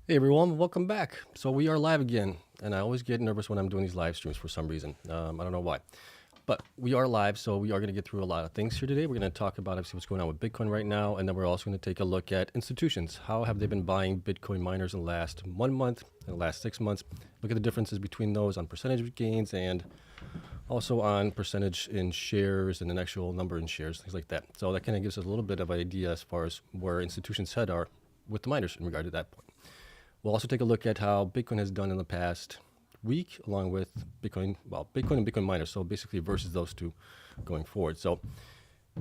Hey everyone, welcome back. So we are live again, and I always get nervous when I'm doing these live streams for some reason. I don't know why, but we are live, so we are going to get through a lot of things here today. We're going to talk about obviously what's going on with Bitcoin right now, and then we're also going to take a look at institutions. How have they been buying Bitcoin miners in the last 1 month, in the last 6 months? Look at the differences between those on percentage gains and also on percentage in shares and an actual number in shares, things like that. So that kind of gives us a little bit of an idea as far as where institutions' head are with the miners in regard to that point. We'll also take a look at how Bitcoin has done in the past week, along with Bitcoin and Bitcoin miners. So basically versus those two going forward. So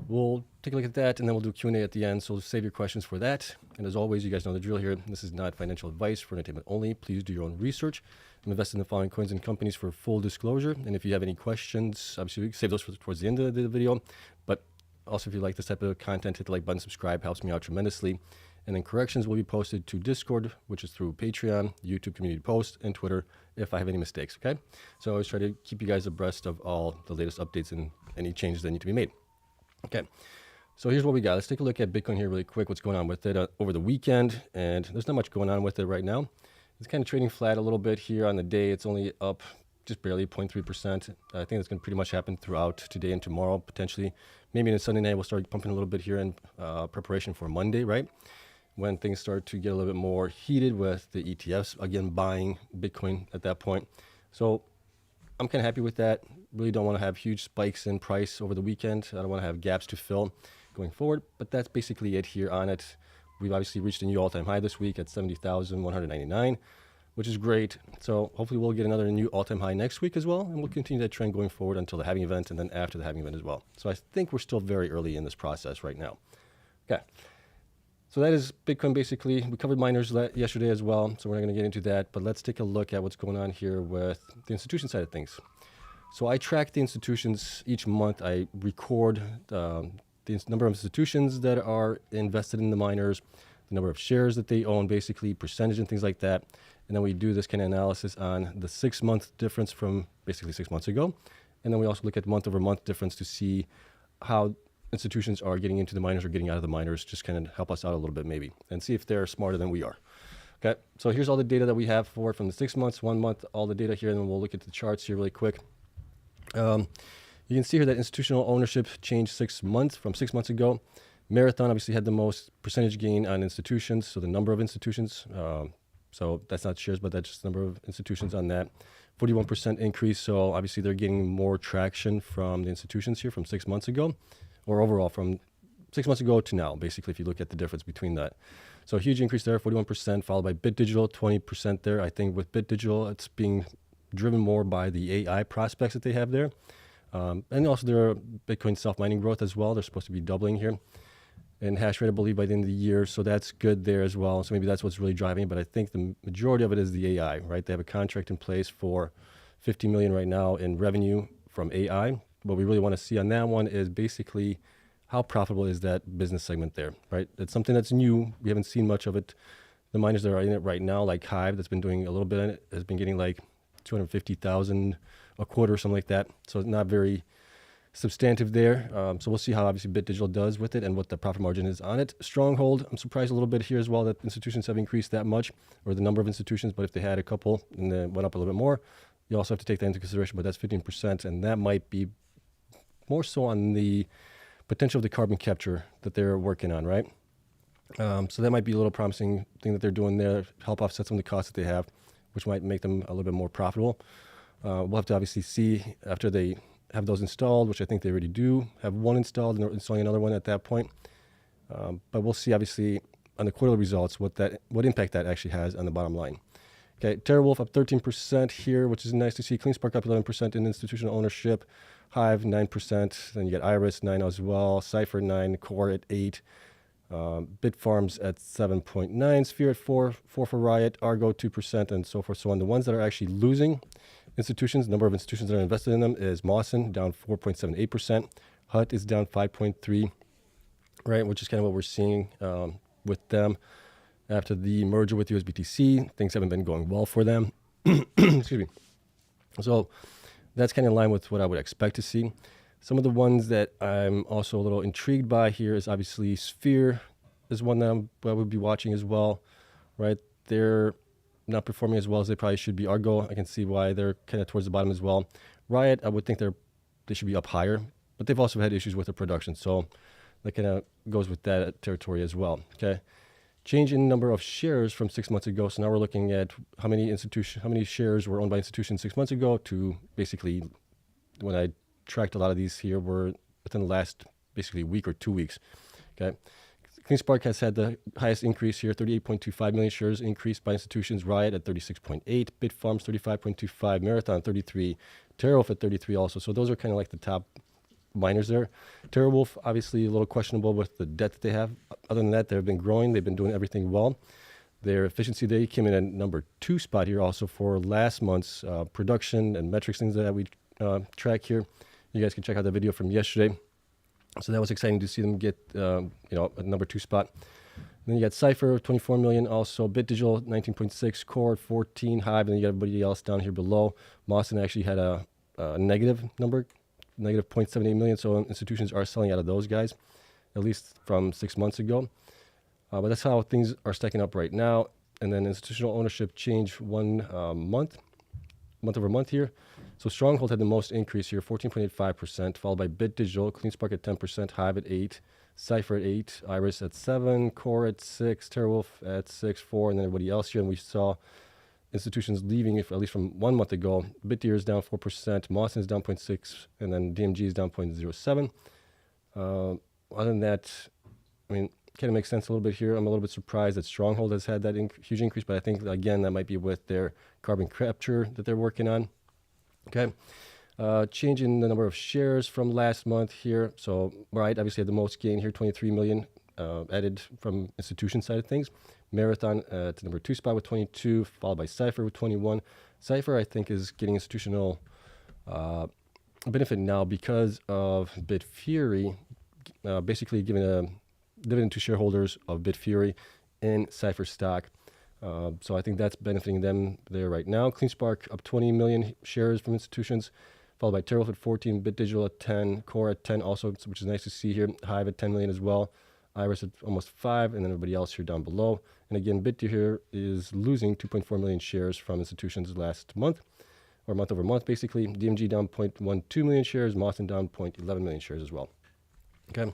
we'll take a look at that, and then we'll do Q&A at the end. So save your questions for that. And as always, you guys know the drill here. This is not financial advice, for entertainment only. Please do your own research and invest in the following coins and companies for full disclosure. And if you have any questions, obviously save those for towards the end of the video. But also, if you like this type of content, hit the like button, subscribe, helps me out tremendously. And then corrections will be posted to Discord, which is through Patreon, YouTube community post, and Twitter if I have any mistakes, okay? So I always try to keep you guys abreast of all the latest updates and any changes that need to be made. Okay, so here's what we got. Let's take a look at Bitcoin here really quick, what's going on with it over the weekend. And there's not much going on with it right now. It's kind of trading flat a little bit here on the day. It's only up just barely 0.3%. I think that's going to pretty much happen throughout today and tomorrow, potentially. Maybe on Sunday night, we'll start pumping a little bit here in preparation for Monday, right? When things start to get a little bit more heated with the ETFs, again, buying Bitcoin at that point. So I'm kind of happy with that. Really don't want to have huge spikes in price over the weekend. I don't want to have gaps to fill going forward, but that's basically it here on it. We've obviously reached a new all-time high this week at 70,199, which is great. So hopefully we'll get another new all-time high next week as well, and we'll continue that trend going forward until the halving event and then after the halving event as well. So I think we're still very early in this process right now. Okay. So that is Bitcoin basically. We covered miners yesterday as well, so we're not going to get into that. But let's take a look at what's going on here with the institution side of things. So I track the institutions each month. I record the number of institutions that are invested in the miners, the number of shares that they own, basically percentage and things like that. And then we do this kind of analysis on the 6-month difference from basically 6 months ago. And then we also look at month-over-month difference to see how institutions are getting into the miners or getting out of the miners, just kind of help us out a little bit maybe, and see if they're smarter than we are. Okay, so here's all the data that we have for from the 6 months, 1 month, all the data here, and then we'll look at the charts here really quick. You can see here that institutional ownership changed 6 months from 6 months ago. Marathon obviously had the most percentage gain on institutions, so the number of institutions. So that's not shares, but that's just the number of institutions on that. 41% increase, so obviously they're getting more traction from the institutions here from 6 months ago, or overall from 6 months ago to now, basically, if you look at the difference between that. So a huge increase there, 41%, followed by BitDigital, 20% there. I think with BitDigital, it's being driven more by the AI prospects that they have there. And also their Bitcoin self-mining growth as well. They're supposed to be doubling here. And hash rate, I believe, by the end of the year. So that's good there as well. So maybe that's what's really driving it. But I think the majority of it is the AI, right? They have a contract in place for $50 million right now in revenue from AI. What we really want to see on that one is basically how profitable is that business segment there, right? It's something that's new. We haven't seen much of it. The miners that are in it right now, like Hive, that's been doing a little bit in it, has been getting like 250,000 a quarter or something like that. So it's not very substantive there. So we'll see how obviously BitDigital does with it and what the profit margin is on it. Stronghold, I'm surprised a little bit here as well that institutions have increased that much, or the number of institutions, but if they had a couple and then went up a little bit more, you also have to take that into consideration, but that's 15%, and that might be more so on the potential of the carbon capture that they're working on, right? So that might be a little promising thing that they're doing there, help offset some of the costs that they have, which might make them a little bit more profitable. We'll have to obviously see after they have those installed, which I think they already do, have one installed and installing another one at that point. But we'll see obviously on the quarterly results what impact that actually has on the bottom line. Okay, TeraWolf up 13% here, which is nice to see. Cleanspark up 11% in institutional ownership. Hive 9%. Then you get Iris 9 as well. Cypher 9. Core at 8. Bitfarms at 7.9. Sphere at 4. 4 for Riot. Argo 2%, and so forth. So on the ones that are actually losing institutions, the number of institutions that are invested in them is Mawson down 4.78%. HUT is down 5.3%, right, which is kind of what we're seeing with them. After the merger with USBTC, things haven't been going well for them. Excuse me. So that's kind of in line with what I would expect to see. Some of the ones that I'm also a little intrigued by here is obviously Sphere is one that I would be watching as well, right? they're not performing as well as they probably should be. Argo, I can see why they're kind of towards the bottom as well. Riot, I would think they should be up higher, but they've also had issues with their production, so that kind of goes with that territory as well. Okay, change in number of shares from 6 months ago. So now we're looking at how many shares were owned by institutions 6 months ago to basically when I tracked a lot of these here were within the last basically week or 2 weeks. Okay. Cleanspark has had the highest increase here, 38.25 million shares increased by institutions. Riot at 36.8, Bitfarms 35.25, Marathon 33, TeraWolf at 33 also. So those are kind of like the top miners there. TeraWolf, obviously a little questionable with the debt that they have. Other than that, they've been growing. They've been doing everything well. Their efficiency, they came in at number 2 spot here also for last month's production and metrics, things that we track here. You guys can check out the video from yesterday. So that was exciting to see them get, a number 2 spot. Then you got Cypher, 24 million. Also, BitDigital, 19.6. CORZ, 14. Hive, and then you got everybody else down here below. Mawson actually had a negative number, negative 0.78 million. So institutions are selling out of those guys, at least from 6 months ago. But that's how things are stacking up right now. And then institutional ownership changed month over month here. So Stronghold had the most increase here, 14.85%, followed by BitDigital, Cleanspark at 10%, Hive at 8%, Cypher at 8%, Iris at 7%, Core at 6%, TeraWolf at 6%, 4%, and then everybody else here. And we saw institutions leaving, at least from 1 month ago. BitDeer is down 4%, Mawson is down 0.6%, and then DMG is down 0.07%. Other than that, kind of makes sense a little bit here. I'm a little bit surprised that Stronghold has had that huge increase, but I think, again, that might be with their carbon capture that they're working on. Okay, change in the number of shares from last month here. So, Riot obviously had the most gain here, 23 million added from institution side of things. Marathon at number 2 spot with 22, followed by Cypher with 21. Cypher, I think, is getting institutional benefit now because of Bitfury basically giving a dividend to shareholders of Bitfury in Cypher stock. So I think that's benefiting them there right now. Cleanspark up 20 million shares from institutions, followed by TeraWolf at 14, BitDigital at 10, Core at 10 also, which is nice to see here. Hive at 10 million as well. Iris at almost 5, and then everybody else here down below. And again, BitDeer here is losing 2.4 million shares from institutions last month, or month over month basically. DMG down 0.12 million shares, Mawson down 0.11 million shares as well. Okay,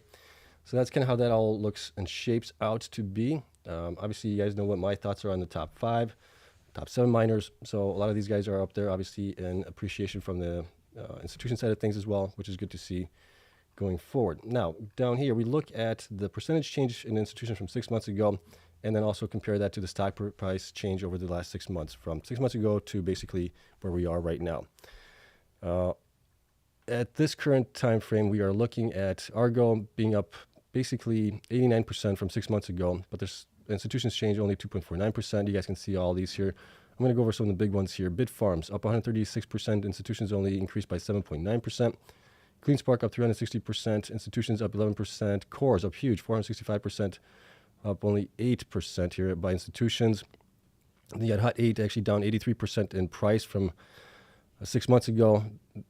so that's kind of how that all looks and shapes out to be. Obviously, you guys know what my thoughts are on the top 5, top 7 miners. So a lot of these guys are up there, obviously, in appreciation from the institution side of things as well, which is good to see going forward. Now, down here, we look at the percentage change in institutions from 6 months ago, and then also compare that to the stock price change over the last 6 months, from 6 months ago to basically where we are right now. At this current time frame, we are looking at Argo being up basically 89% from 6 months ago, but there's institutions change only 2.49%. You guys can see all these here. I'm going to go over some of the big ones here. Bitfarms up 136%, institutions only increased by 7.9%. Cleanspark up 360%, institutions up 11%. CORZ up huge, 465%, up only 8% here by institutions. Then you had Hut 8 actually down 83% in price from 6 months ago.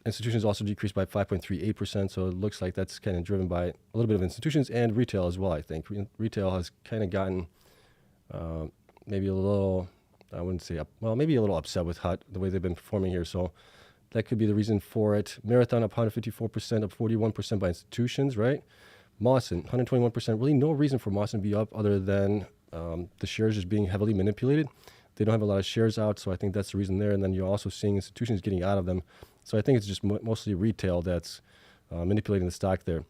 Institutions also decreased by 5.38%, so it looks like that's kind of driven by a little bit of institutions and retail as well, I think. Retail has kind of gotten maybe a little, I wouldn't say maybe a little upset with Hut, the way they've been performing here, so that could be the reason for it. Marathon up 154%, up 41% by institutions, right? Mawson, 121%. Really no reason for Mawson to be up other than the shares just being heavily manipulated. They don't have a lot of shares out, so I think that's the reason there. And then you're also seeing institutions getting out of them. So I think it's just mostly retail that's manipulating the stock there.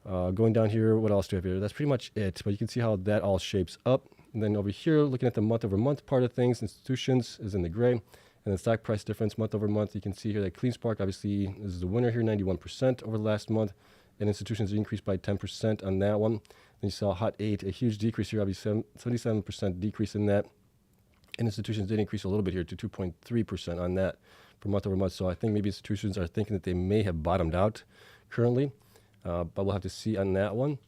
Going down here, what else do we have here? That's pretty much it. But you can see how that all shapes up. And then over here, looking at the month-over-month part of things, institutions is in the gray. And the stock price difference month-over-month, you can see here that Cleanspark obviously is the winner here, 91% over the last month. And institutions increased by 10% on that one. Then you saw Hut 8, a huge decrease here, obviously 77% decrease in that. And institutions did increase a little bit here to 2.3% on that for month over month. So I think maybe institutions are thinking that they may have bottomed out currently, but we'll have to see on that one.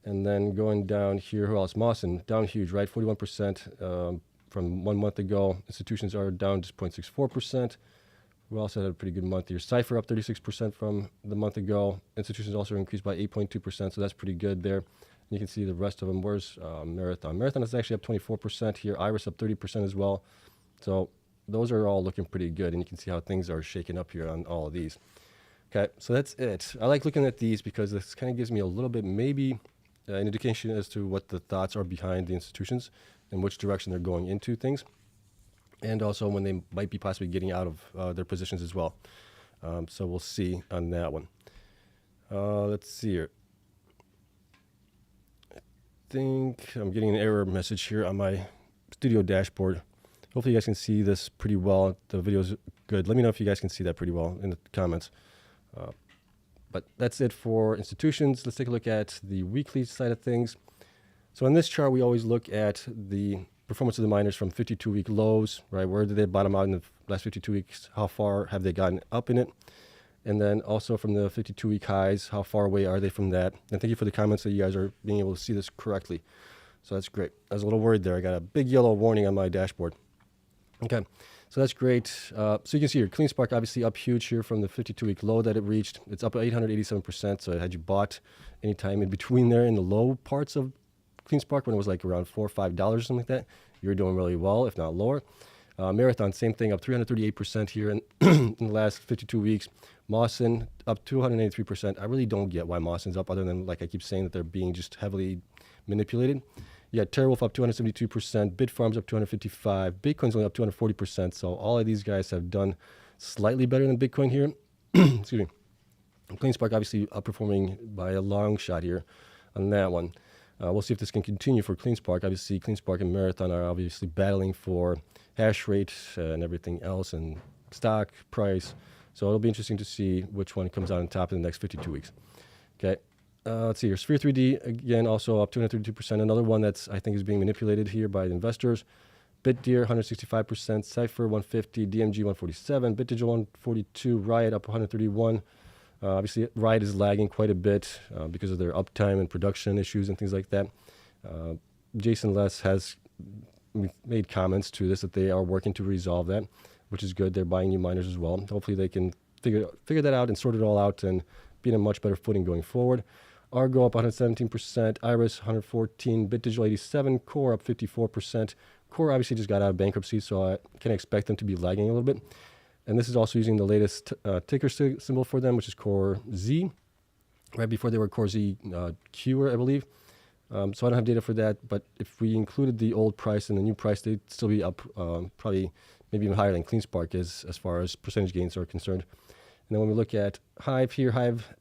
And then going down here, who else? Mawson, down huge, right? 41% from 1 month ago. Institutions are down just 0.64%. We also had a pretty good month here. Cypher up 36% from the month ago. Institutions also increased by 8.2%, so that's pretty good there. You can see the rest of them. Where's Marathon? Marathon is actually up 24% here. Iris up 30% as well. So those are all looking pretty good, and you can see how things are shaking up here on all of these. Okay, so that's it. I like looking at these because this kind of gives me a little bit, maybe an indication as to what the thoughts are behind the institutions and which direction they're going into things, and also when they might be possibly getting out of their positions as well. So we'll see on that one. Let's see here. I think I'm getting an error message here on my studio dashboard. Hopefully you guys can see this pretty well. The video's good. Let me know if you guys can see that pretty well in the comments. But that's it for institutions. Let's take a look at the weekly side of things. So in this chart, we always look at the performance of the miners from 52-week lows, right? Where did they bottom out in the last 52 weeks? How far have they gotten up in it? And then also from the 52-week highs, how far away are they from that? And thank you for the comments that you guys are being able to see this correctly. So that's great. I was a little worried there. I got a big yellow warning on my dashboard. Okay, so that's great. So you can see here, Cleanspark obviously up huge here from the 52-week low that it reached. It's up 887%. So had you bought any time in between there in the low parts of Cleanspark when it was like around $4 or $5 or something like that, you're doing really well, if not lower. Marathon, same thing, up 338% here in, in the last 52 weeks. Mawson up 283%. I really don't get why Mawson's up, other than, like I keep saying, that they're being just heavily manipulated. You got TeraWolf up 272%, Bitfarms up 255%, Bitcoin's only up 240%. So all of these guys have done slightly better than Bitcoin here. Excuse me. Cleanspark obviously outperforming by a long shot here on that one. We'll see if this can continue for Cleanspark. Obviously, Cleanspark and Marathon are obviously battling for hash rate and everything else, and stock price. So it'll be interesting to see which one comes out on top in the next 52 weeks. Okay. Let's see here. Sphere 3D, again, also up 232%. Another one that's, I think, is being manipulated here by the investors. BitDeer, 165%. Cypher, 150. DMG, 147. BitDigital, 142. Riot, up 131. Obviously, Riot is lagging quite a bit because of their uptime and production issues and things like that. Jason Less has made comments to this that they are working to resolve that, which is good. They're buying new miners as well. Hopefully, they can figure that out and sort it all out and be in a much better footing going forward. Argo up 117%, Iris 114, BitDigital 87, Core up 54%. Core obviously just got out of bankruptcy, so I can expect them to be lagging a little bit. And this is also using the latest ticker symbol for them, which is CORZ. Right before they were CORZ Q, I believe. So I don't have data for that, but if we included the old price and the new price, they'd still be up probably maybe even higher than Cleanspark is as far as percentage gains are concerned. And then when we look at Hive here, Hive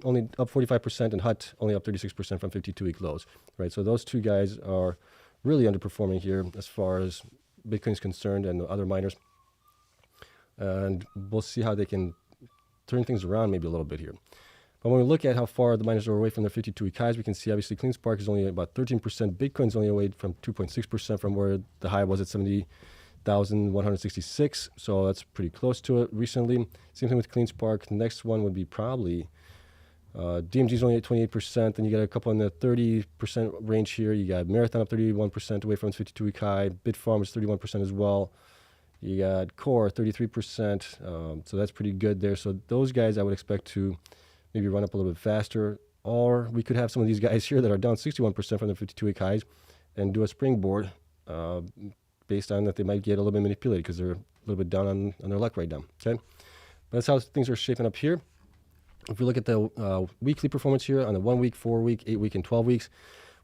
only up 45% and HUT only up 36% from 52-week lows, right? So those two guys are really underperforming here as far as Bitcoin is concerned and the other miners. And we'll see how they can turn things around maybe a little bit here. But when we look at how far the miners are away from their 52-week highs, we can see obviously Cleanspark is only about 13%. Bitcoin's only away from 2.6% from where the high was at 70,166. So that's pretty close to it recently. Same thing with Cleanspark. The next one would be probably DMG's only at 28%. Then you got a couple in the 30% range here. You got Marathon up 31% away from its 52-week high. Bitfarms 31% as well. You got Core 33%. So that's pretty good there. So those guys I would expect to maybe run up a little bit faster. Or we could have some of these guys here that are down 61% from their 52-week highs and do a springboard based on that they might get a little bit manipulated because they're a little bit down on their luck right now. Okay, but that's how things are shaping up here. If we look at the weekly performance here on the 1 week, 4 week, 8 week, and 12 weeks,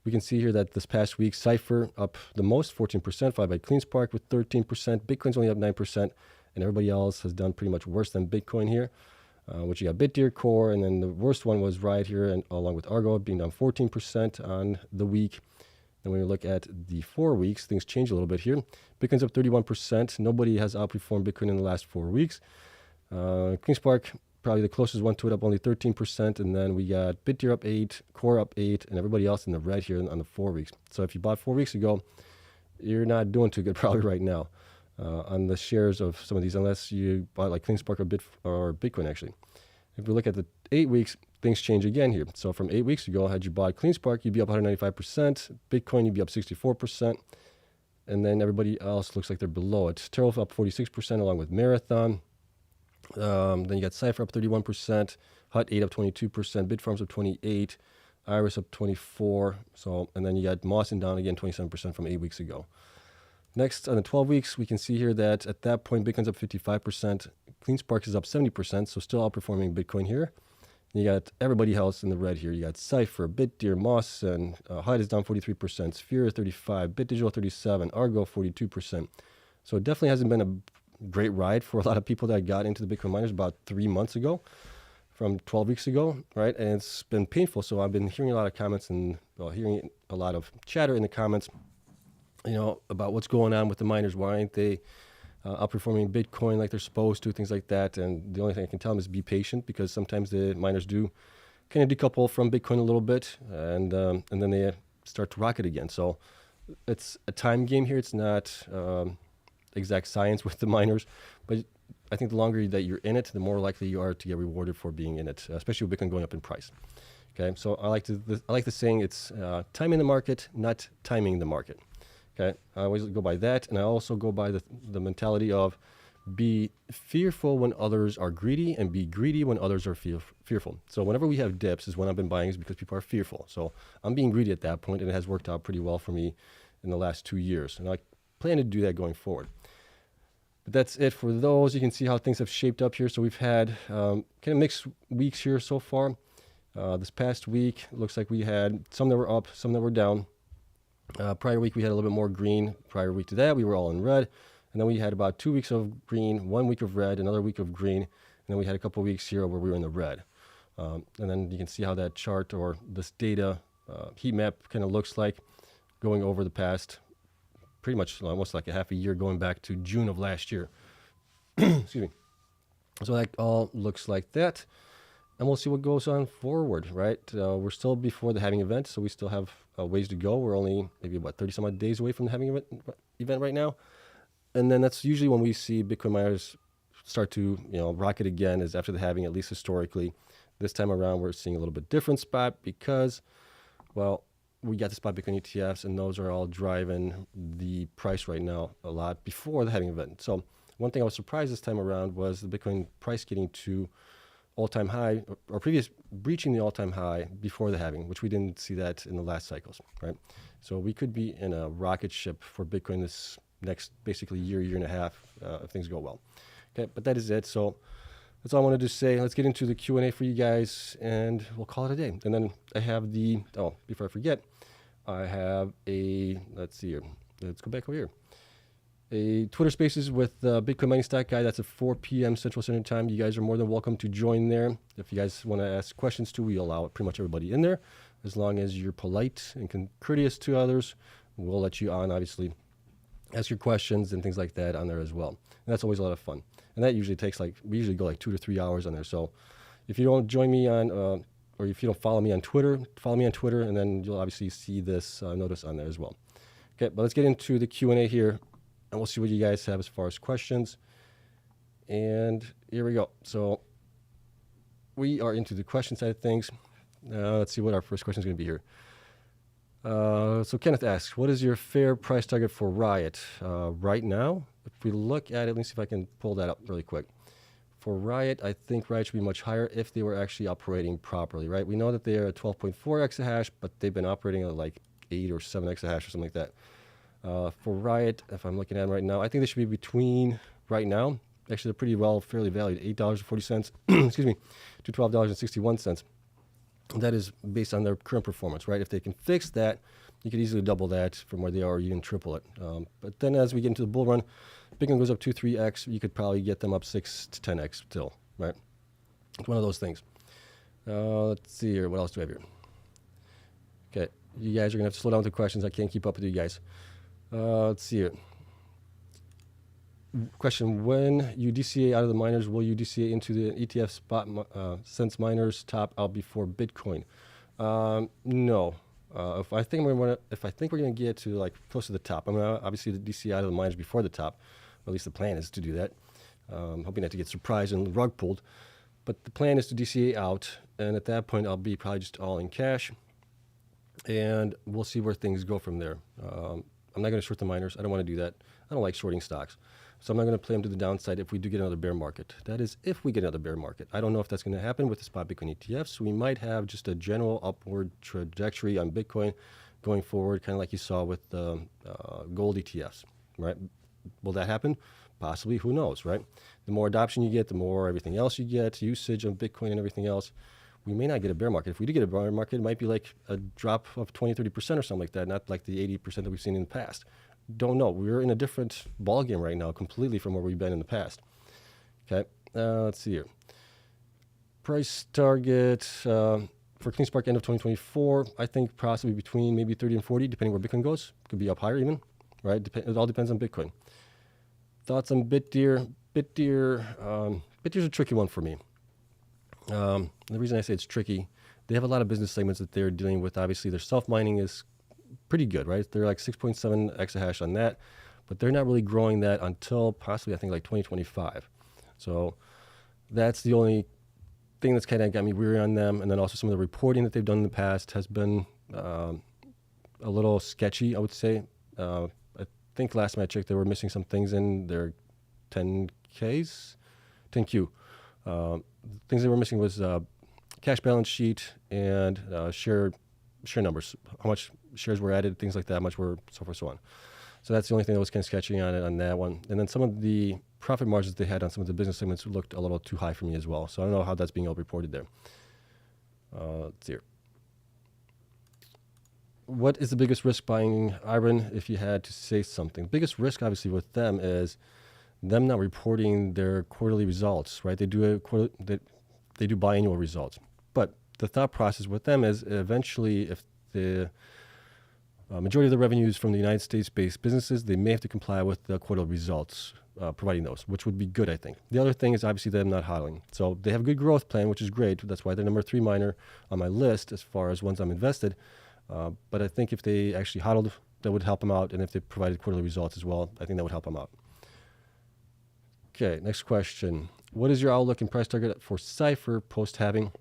we can see here that this past week, Cypher up the most, 14%, followed by Cleanspark with 13%. Bitcoin's only up 9%, and everybody else has done pretty much worse than Bitcoin here, which you got BitDeer, Core, and then the worst one was Riot here, and along with Argo being down 14% on the week. And when we look at the 4 weeks, things change a little bit here. Bitcoin's up 31%. Nobody has outperformed Bitcoin in the last 4 weeks. Cleanspark, probably the closest one to it, up only 13%. And then we got BitDeer up 8, Core up 8, and everybody else in the red here on the 4 weeks. So if you bought 4 weeks ago, you're not doing too good probably right now on the shares of some of these, unless you bought like Cleanspark or Bitcoin actually. If we look at the 8 weeks, things change again here. So from 8 weeks ago, had you bought Cleanspark, you'd be up 195%. Bitcoin, you'd be up 64%. And then everybody else looks like they're below it. TeraWolf up 46% along with Marathon. Then you got Cypher up 31%. HUT 8 up 22%. Bitfarms up 28%. Iris up 24. So, and then you got Mawson down again 27% from 8 weeks ago. Next, on the 12 weeks, we can see here that at that point, Bitcoin's up 55%. Cleanspark is up 70%, so still outperforming Bitcoin here. You got everybody else in the red here. You got Cypher, BitDeer, Mawson, Hive is down 43%, Sphere 35%, BitDigital 37%, Argo 42%. So it definitely hasn't been a great ride for a lot of people that got into the Bitcoin miners about 3 months ago, from 12 weeks ago, right? And it's been painful. So I've been hearing a lot of comments and hearing a lot of chatter in the comments, about what's going on with the miners. Why aren't they outperforming Bitcoin like they're supposed to, things like that. And the only thing I can tell them is be patient, because sometimes the miners do kind of decouple from Bitcoin a little bit, and then they start to rocket again. So it's a time game here. It's not exact science with the miners, but I think the longer that you're in it, the more likely you are to get rewarded for being in it, especially with Bitcoin going up in price. Okay, so I like the saying, it's timing the market, not timing the market. Okay, I always go by that, and I also go by the mentality of be fearful when others are greedy, and be greedy when others are fearful. So whenever we have dips is when I've been buying, is because people are fearful. So I'm being greedy at that point, and it has worked out pretty well for me in the last 2 years, and I plan to do that going forward. But that's it for those. You can see how things have shaped up here. So we've had kind of mixed weeks here so far. This past week, it looks like we had some that were up, some that were down. Prior week, we had a little bit more green. Prior week to that, we were all in red. And then we had about 2 weeks of green, 1 week of red, another week of green. And then we had a couple of weeks here where we were in the red. And then you can see how that chart or this data heat map kind of looks like going over the past pretty much almost like a half a year, going back to June of last year. Excuse me. So that all looks like that. And we'll see what goes on forward, right? We're still before the halving event, so we still have ways to go. We're only maybe, 30 some odd days away from the halving event right now. And then that's usually when we see Bitcoin miners start to, rocket again, is after the halving, at least historically. This time around, we're seeing a little bit different spot because, we got the spot Bitcoin ETFs, and those are all driving the price right now a lot before the halving event. So one thing I was surprised this time around was the Bitcoin price getting to all-time high, or previous breaching the all-time high before the halving, which we didn't see that in the last cycles, right? So we could be in a rocket ship for Bitcoin this next basically year and a half if things go well. Okay, but that is it. So that's all I wanted to say. Let's get into the Q&A for you guys, and we'll call it a day. And then I have before I forget, I have let's see here. Let's go back over here. A Twitter Spaces with Bitcoin Mining Stock Guy. That's at 4 p.m. Central Standard Time. You guys are more than welcome to join there. If you guys want to ask questions too, we allow pretty much everybody in there. As long as you're polite and courteous to others, we'll let you on, obviously. Ask your questions and things like that on there as well. And that's always a lot of fun. And that usually takes we usually go 2 to 3 hours on there. So if you don't join me on, or if you don't follow me on Twitter, and then you'll obviously see this notice on there as well. Okay, but let's get into the Q&A here, and we'll see what you guys have as far as questions. And here we go. So we are into the question side of things. Let's see what our first question is going to be here. So Kenneth asks, what is your fair price target for Riot right now? If we look at it, let me see if I can pull that up really quick. For Riot, I think Riot should be much higher if they were actually operating properly, right? We know that they are at 12.4 exahash, but they've been operating at 8 or 7 exahash or something like that. For Riot, if I'm looking at them right now, I think they should be between, right now, actually they're pretty well, fairly valued, $8.40, excuse me, to $12.61. That is based on their current performance, right? If they can fix that, you could easily double that from where they are, or even triple it. But then as we get into the bull run, Bitcoin goes up 2-3x, you could probably get them up 6 to 10x still, right? It's one of those things. Let's see here. What else do I have here? Okay, you guys are going to have to slow down with the questions. I can't keep up with you guys. Let's see here. Question, when you DCA out of the miners, will you DCA into the ETF spot since miners top out before Bitcoin? No. If I think we're going to get to close to the top, I'm going to obviously DCA out of the miners before the top. Or at least the plan is to do that. Hoping not to get surprised and rug pulled. But the plan is to DCA out, and at that point I'll be probably just all in cash, and we'll see where things go from there. I'm not going to short the miners. I don't want to do that. I don't like shorting stocks. So I'm not going to play them to the downside if we do get another bear market. That is, if we get another bear market. I don't know if that's going to happen with the spot Bitcoin ETFs. We might have just a general upward trajectory on Bitcoin going forward, kind of like you saw with the gold ETFs, right? Will that happen? Possibly. Who knows, right? The more adoption you get, the more everything else you get, usage of Bitcoin and everything else. We may not get a bear market. If we do get a bear market, it might be like a drop of 20, 30% or something like that, not like the 80% that we've seen in the past. Don't know. We're in a different ballgame right now, completely from where we've been in the past. Okay, let's see here. Price target for Cleanspark end of 2024, I think possibly between maybe 30 and 40, depending where Bitcoin goes. Could be up higher even, right? It all depends on Bitcoin. Thoughts on BitDeer? BitDeer's a tricky one for me. The reason I say it's tricky, they have a lot of business segments that they're dealing with. Obviously, their self-mining is pretty good, right? They're like 6.7 exahash on that, but they're not really growing that until possibly, I think, like 2025. So that's the only thing that's kind of got me weary on them. And then also some of the reporting that they've done in the past has been a little sketchy, I would say. I think last time I checked, they were missing some things in their 10Q. Things they were missing was cash balance sheet and share numbers, how much shares were added, things like that, how much were, so forth, so on. So that's the only thing that was kind of sketchy on it on that one. And then some of the profit margins they had on some of the business segments looked a little too high for me as well. So I don't know how that's being all reported there. Let's see here. What is the biggest risk buying IREN if you had to say something? Biggest risk, obviously, with them is them not reporting their quarterly results, right? They do they do biannual results. But the thought process with them is eventually if the majority of the revenues from the United States-based businesses, they may have to comply with the quarterly results, providing those, which would be good, I think. The other thing is obviously them not hodling. So they have a good growth plan, which is great. That's why they're number 3 miner on my list as far as ones I'm invested. But I think if they actually hodled, that would help them out. And if they provided quarterly results as well, I think that would help them out. Okay, next question. What is your outlook and price target for Cypher post-halving?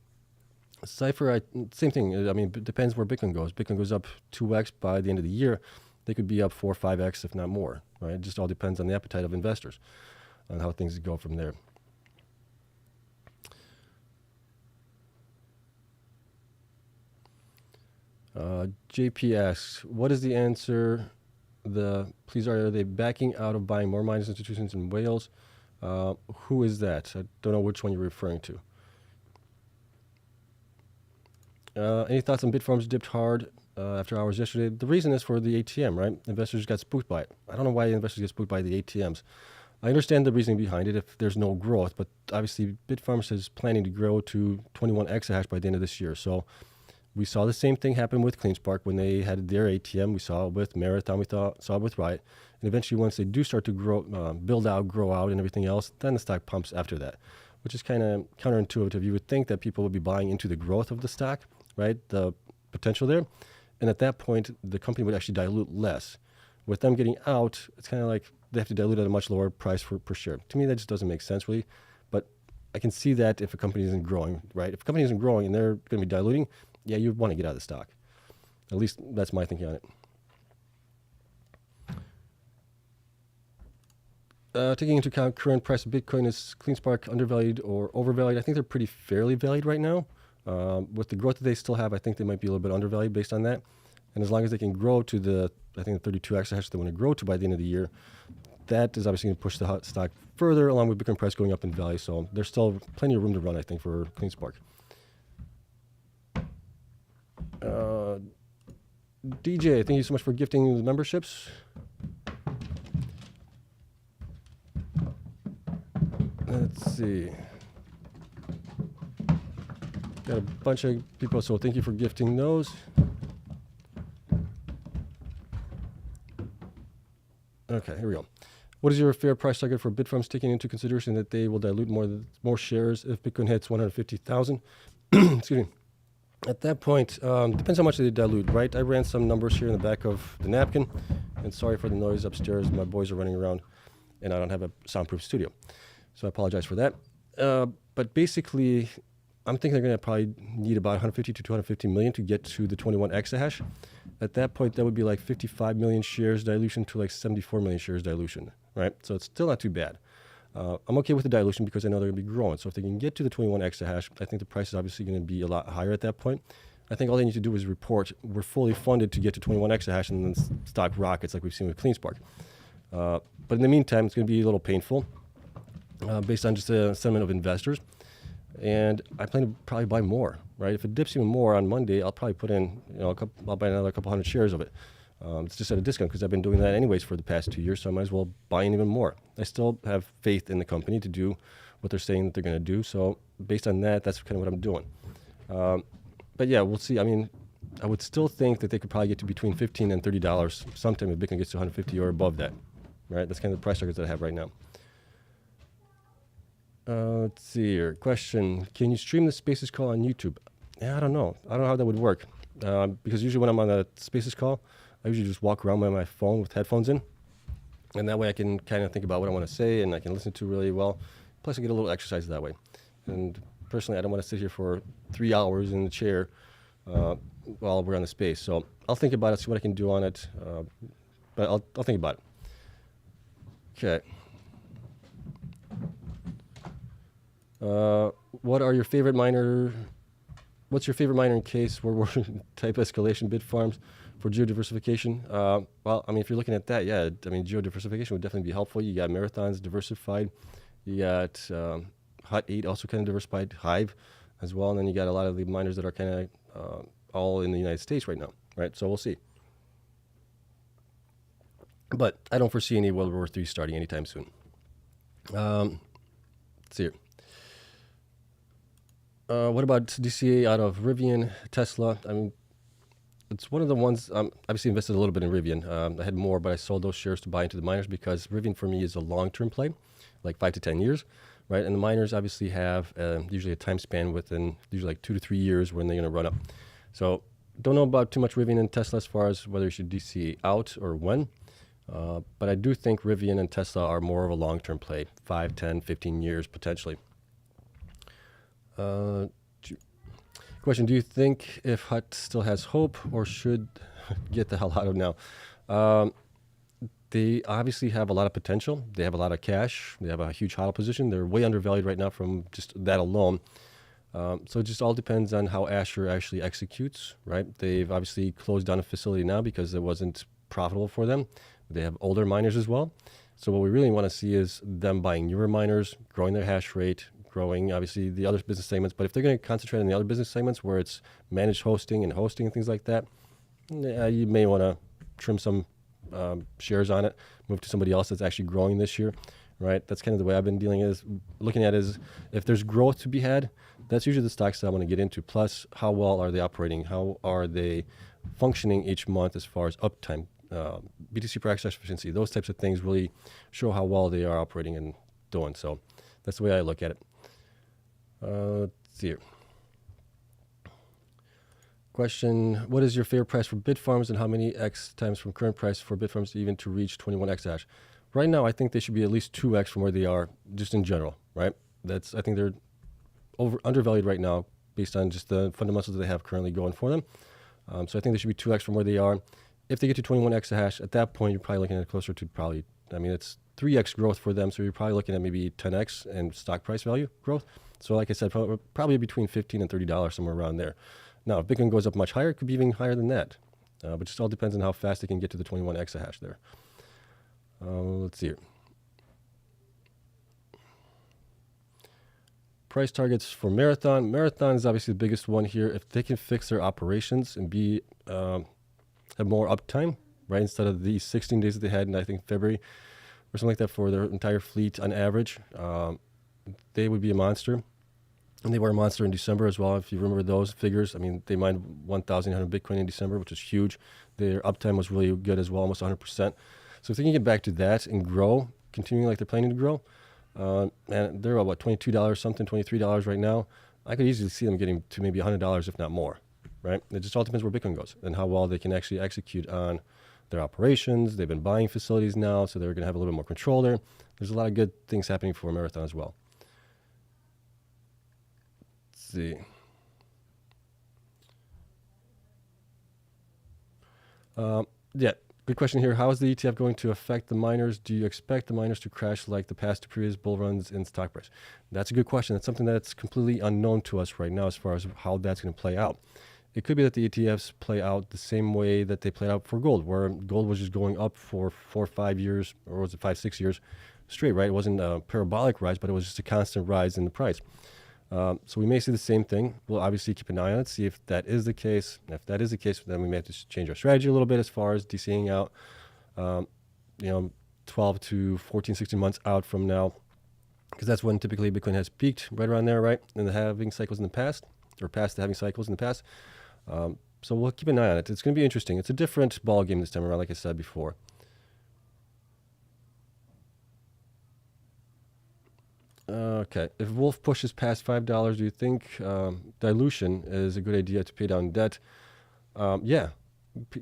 Cypher, same thing. I mean, it depends where Bitcoin goes. Bitcoin goes up 2x by the end of the year. They could be up 4 or 5x, if not more, right? It just all depends on the appetite of investors on how things go from there. JP asks, what is the answer? Please, are they backing out of buying more miners institutions in Wales? Who is that? I don't know which one you're referring to. Any thoughts on Bitfarms dipped hard after hours yesterday? The reason is for the ATM, right? Investors got spooked by it. I don't know why investors get spooked by the ATMs. I understand the reasoning behind it if there's no growth, but obviously Bitfarms is planning to grow to 21 exahash by the end of this year. So we saw the same thing happen with Cleanspark when they had their ATM. We saw it with Marathon. We saw it with Riot. And eventually once they do start to grow, build out, grow out, and everything else, then the stock pumps after that, which is kind of counterintuitive. You would think that people would be buying into the growth of the stock, right? The potential there. And at that point, the company would actually dilute less. With them getting out, it's kind of like they have to dilute at a much lower price per share. To me, that just doesn't make sense, really. But I can see that if a company isn't growing, right? If a company isn't growing and they're going to be diluting, yeah, you want to get out of the stock. At least that's my thinking on it. Taking into account current price of Bitcoin, is Cleanspark undervalued or overvalued? I think they're pretty fairly valued right now. With the growth that they still have, I think they might be a little bit undervalued based on that. And as long as they can grow to the 32 exahash they want to grow to by the end of the year, that is obviously going to push the stock further along with Bitcoin price going up in value. So there's still plenty of room to run, I think, for Cleanspark. DJ, thank you so much for gifting the memberships. Let's see. Got a bunch of people, so thank you for gifting those. Okay, here we go. What is your fair price target for Bitfarms, taking into consideration that they will dilute more shares if Bitcoin hits 150,000? Excuse me. At that point, depends how much they dilute, right? I ran some numbers here in the back of the napkin, and sorry for the noise upstairs. My boys are running around, and I don't have a soundproof studio, so I apologize for that. But basically, I'm thinking they're going to probably need about 150 to 250 million to get to the 21 exahash. at that point, that would be like 55 million shares dilution to like 74 million shares dilution, right? So it's still not too bad. I'm okay with the dilution because I know they're going to be growing. So if they can get to the 21 exahash, I think the price is obviously going to be a lot higher at that point. I think all they need to do is report, we're fully funded to get to 21 exahash, and then stock rockets like we've seen with Cleanspark. But in the meantime, it's going to be a little painful based on just the sentiment of investors. And I plan to probably buy more, right? If it dips even more on Monday, I'll probably put in, I'll buy another couple hundred shares of it. It's just at a discount because I've been doing that anyways for the past 2 years, so I might as well buy in even more. I still have faith in the company to do what they're saying that they're going to do. So based on that, that's kind of what I'm doing. But yeah, we'll see. I mean, I would still think that they could probably get to between $15 and $30 sometime if Bitcoin gets to 150 or above that, right? That's kind of the price targets that I have right now. Let's see here. Question: can you stream the Spaces call on YouTube? Yeah, I don't know. I don't know how that would work because usually when I'm on a Spaces call, I usually just walk around with my phone with headphones in, and that way I can kind of think about what I want to say and I can listen to really well. Plus, I get a little exercise that way. And personally, I don't want to sit here for 3 hours in the chair while we're on the space. So I'll think about it, see what I can do on it, but I'll think about it. Okay. What are your favorite miner? What's your favorite miner in case we're type escalation Bitfarms for geo-diversification? Well, I mean, if you're looking at that, yeah, I mean, geo-diversification would definitely be helpful. You got Marathons diversified. You got Hut 8 also kind of diversified, Hive as well. And then you got a lot of the miners that are kind of all in the United States right now, right? So we'll see. But I don't foresee any World War III starting anytime soon. Let's see here. What about DCA out of Rivian, Tesla? I mean, it's one of the ones, obviously invested a little bit in Rivian. I had more, but I sold those shares to buy into the miners because Rivian for me is a long-term play, like 5 to 10 years, right? And the miners obviously have usually a time span within usually like 2 to 3 years when they're going to run up. So don't know about too much Rivian and Tesla as far as whether you should DCA out or when. But I do think Rivian and Tesla are more of a long-term play, 5, 10, 15 years potentially. Question: do you think if Hut still has hope or should get the hell out of now? They obviously have a lot of potential. They have a lot of cash. They have a huge HODL position. They're way undervalued right now from just that alone. So it just all depends on how Asher actually executes, right? They've obviously closed down a facility now because it wasn't profitable for them. They have older miners as well. So what we really want to see is them buying newer miners, growing their hash rate, growing obviously the other business segments. But if they're going to concentrate on the other business segments where it's managed hosting and things like that, you may want to trim some shares on it, move to somebody else that's actually growing this year, right? That's kind of the way I've been looking at it is if there's growth to be had, that's usually the stocks that I want to get into. Plus, how well are they operating? How are they functioning each month as far as uptime, BTC per access efficiency? Those types of things really show how well they are operating and doing. So that's the way I look at it. Let's see here. Question: what is your favorite price for Bitfarms and how many X times from current price for Bitfarms even to reach 21 exahash? Right now, I think they should be at least 2x from where they are just in general, right? I think they're undervalued right now based on just the fundamentals that they have currently going for them. So I think they should be 2x from where they are. If they get to 21 exahash, at that point, you're probably looking at closer to it's 3x growth for them. So you're probably looking at maybe 10x in stock price value growth. So like I said, probably between $15 and $30, somewhere around there. Now, if Bitcoin goes up much higher, it could be even higher than that. But just all depends on how fast they can get to the 21 exahash there. Let's see here. Price targets for Marathon. Marathon is obviously the biggest one here. If they can fix their operations and have more uptime, right, instead of the 16 days that they had in, I think, February or something like that for their entire fleet on average, they would be a monster. And they were a monster in December as well. If you remember those figures, I mean, they mined 1,100 Bitcoin in December, which is huge. Their uptime was really good as well, almost 100%. So if they can get back to that and grow, continuing like they're planning to grow, and they're about $22 something, $23 right now, I could easily see them getting to maybe $100, if not more, right? It just all depends where Bitcoin goes and how well they can actually execute on their operations. They've been buying facilities now, so they're going to have a little bit more control there. There's a lot of good things happening for Marathon as well. See. Yeah, good question here. How is the ETF going to affect the miners? Do you expect the miners to crash like the past previous bull runs in stock price? That's a good question. That's something that's completely unknown to us right now as far as how that's going to play out. It could be that the ETFs play out the same way that they played out for gold, where gold was just going up for 4 or 5 years, or was it 5, 6 years straight, right? It wasn't a parabolic rise, but it was just a constant rise in the price. So we may see the same thing. We'll obviously keep an eye on it, see if that is the case. And if that is the case, then we may have to change our strategy a little bit as far as DCing out, 12 to 14, 16 months out from now, because that's when typically Bitcoin has peaked, right around there, right? In the halving cycles in the past, or past the halving cycles in the past. So we'll keep an eye on it. It's going to be interesting. It's a different ball game this time around, like I said before. Okay, if Wolf pushes past $5, do you think dilution is a good idea to pay down debt? Yeah,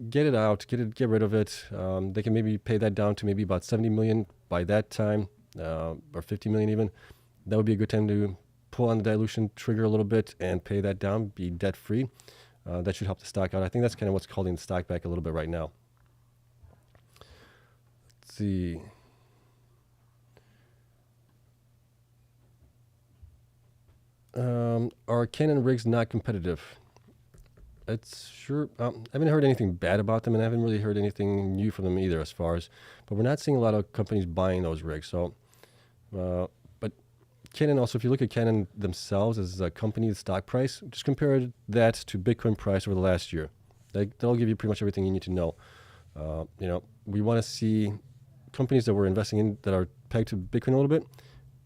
get it out, get rid of it. They can maybe pay that down to maybe about 70 million by that time, or 50 million even. That would be a good time to pull on the dilution trigger a little bit and pay that down, be debt free. That should help the stock out. I think that's kind of what's holding the stock back a little bit right now. Let's see. Are Canon rigs not competitive? It's sure. I haven't heard anything bad about them, and I haven't really heard anything new from them either, as far as. But we're not seeing a lot of companies buying those rigs. So, but Canon also, if you look at Canon themselves as a company, the stock price, just compare that to Bitcoin price over the last year. That'll give you pretty much everything you need to know. We want to see companies that we're investing in that are pegged to Bitcoin a little bit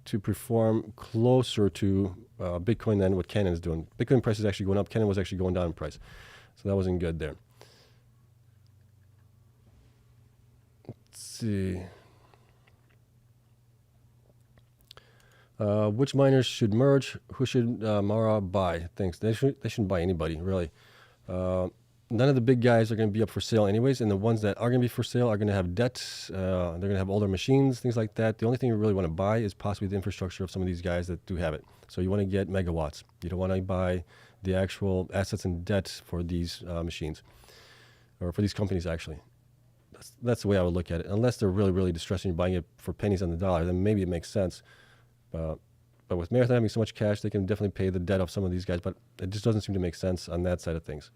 to perform closer to Bitcoin than what Canon is doing. Bitcoin price is actually going up. Canon was actually going down in price. So that wasn't good there. Let's see. Which miners should merge? Who should Mara buy? Thanks. They shouldn't buy anybody, really. None of the big guys are going to be up for sale anyways, and the ones that are going to be for sale are going to have debt. They're going to have older machines, things like that. The only thing you really want to buy is possibly the infrastructure of some of these guys that do have it. So you want to get megawatts. You don't want to buy the actual assets and debt for these machines, or for these companies, actually. That's the way I would look at it. Unless they're really, really distressing, you're buying it for pennies on the dollar, then maybe it makes sense. But with Marathon having so much cash, they can definitely pay the debt of some of these guys, but it just doesn't seem to make sense on that side of things.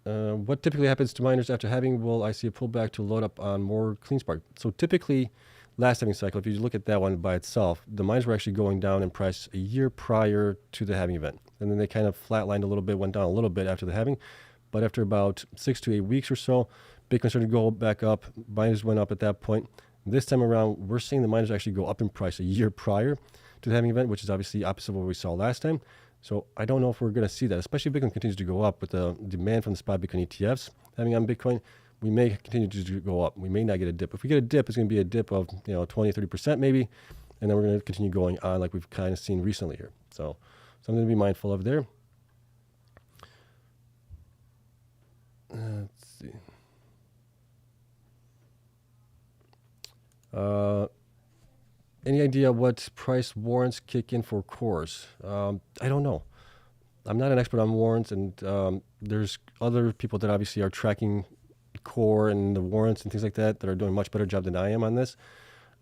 What typically happens to miners after halving? Will I see a pullback to load up on more Cleanspark? So typically, last halving cycle, if you look at that one by itself, the miners were actually going down in price a year prior to the halving event. And then they kind of flatlined a little bit, went down a little bit after the halving. But after about 6 to 8 weeks or so, Bitcoin started to go back up. Miners went up at that point. This time around, we're seeing the miners actually go up in price a year prior to the halving event, which is obviously opposite of what we saw last time. So I don't know if we're going to see that, especially if Bitcoin continues to go up with the demand from the spot Bitcoin ETFs having on Bitcoin. We may continue to go up. We may not get a dip. If we get a dip, it's going to be a dip of 20, 30% maybe, and then we're going to continue going on like we've kind of seen recently here. So something to be mindful of there. Let's see. Any idea what price warrants kick in for CORZ? I don't know. I'm not an expert on warrants, and there's other people that obviously are tracking core and the warrants and things like that are doing a much better job than I am on this.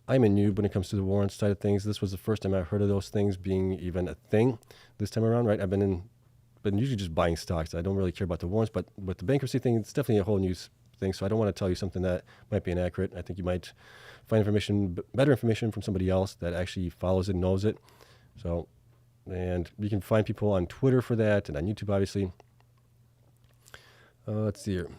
I'm a noob when it comes to the warrants side of things. This was the first time I've heard of those things being even a thing this time around, right? I've been usually just buying stocks. I don't really care about the warrants, but with the bankruptcy thing, it's definitely a whole new thing. So I don't want to tell you something that might be inaccurate. I think you might find better information from somebody else that actually follows it and knows it. So, and you can find people on Twitter for that and on YouTube, obviously. Let's see here.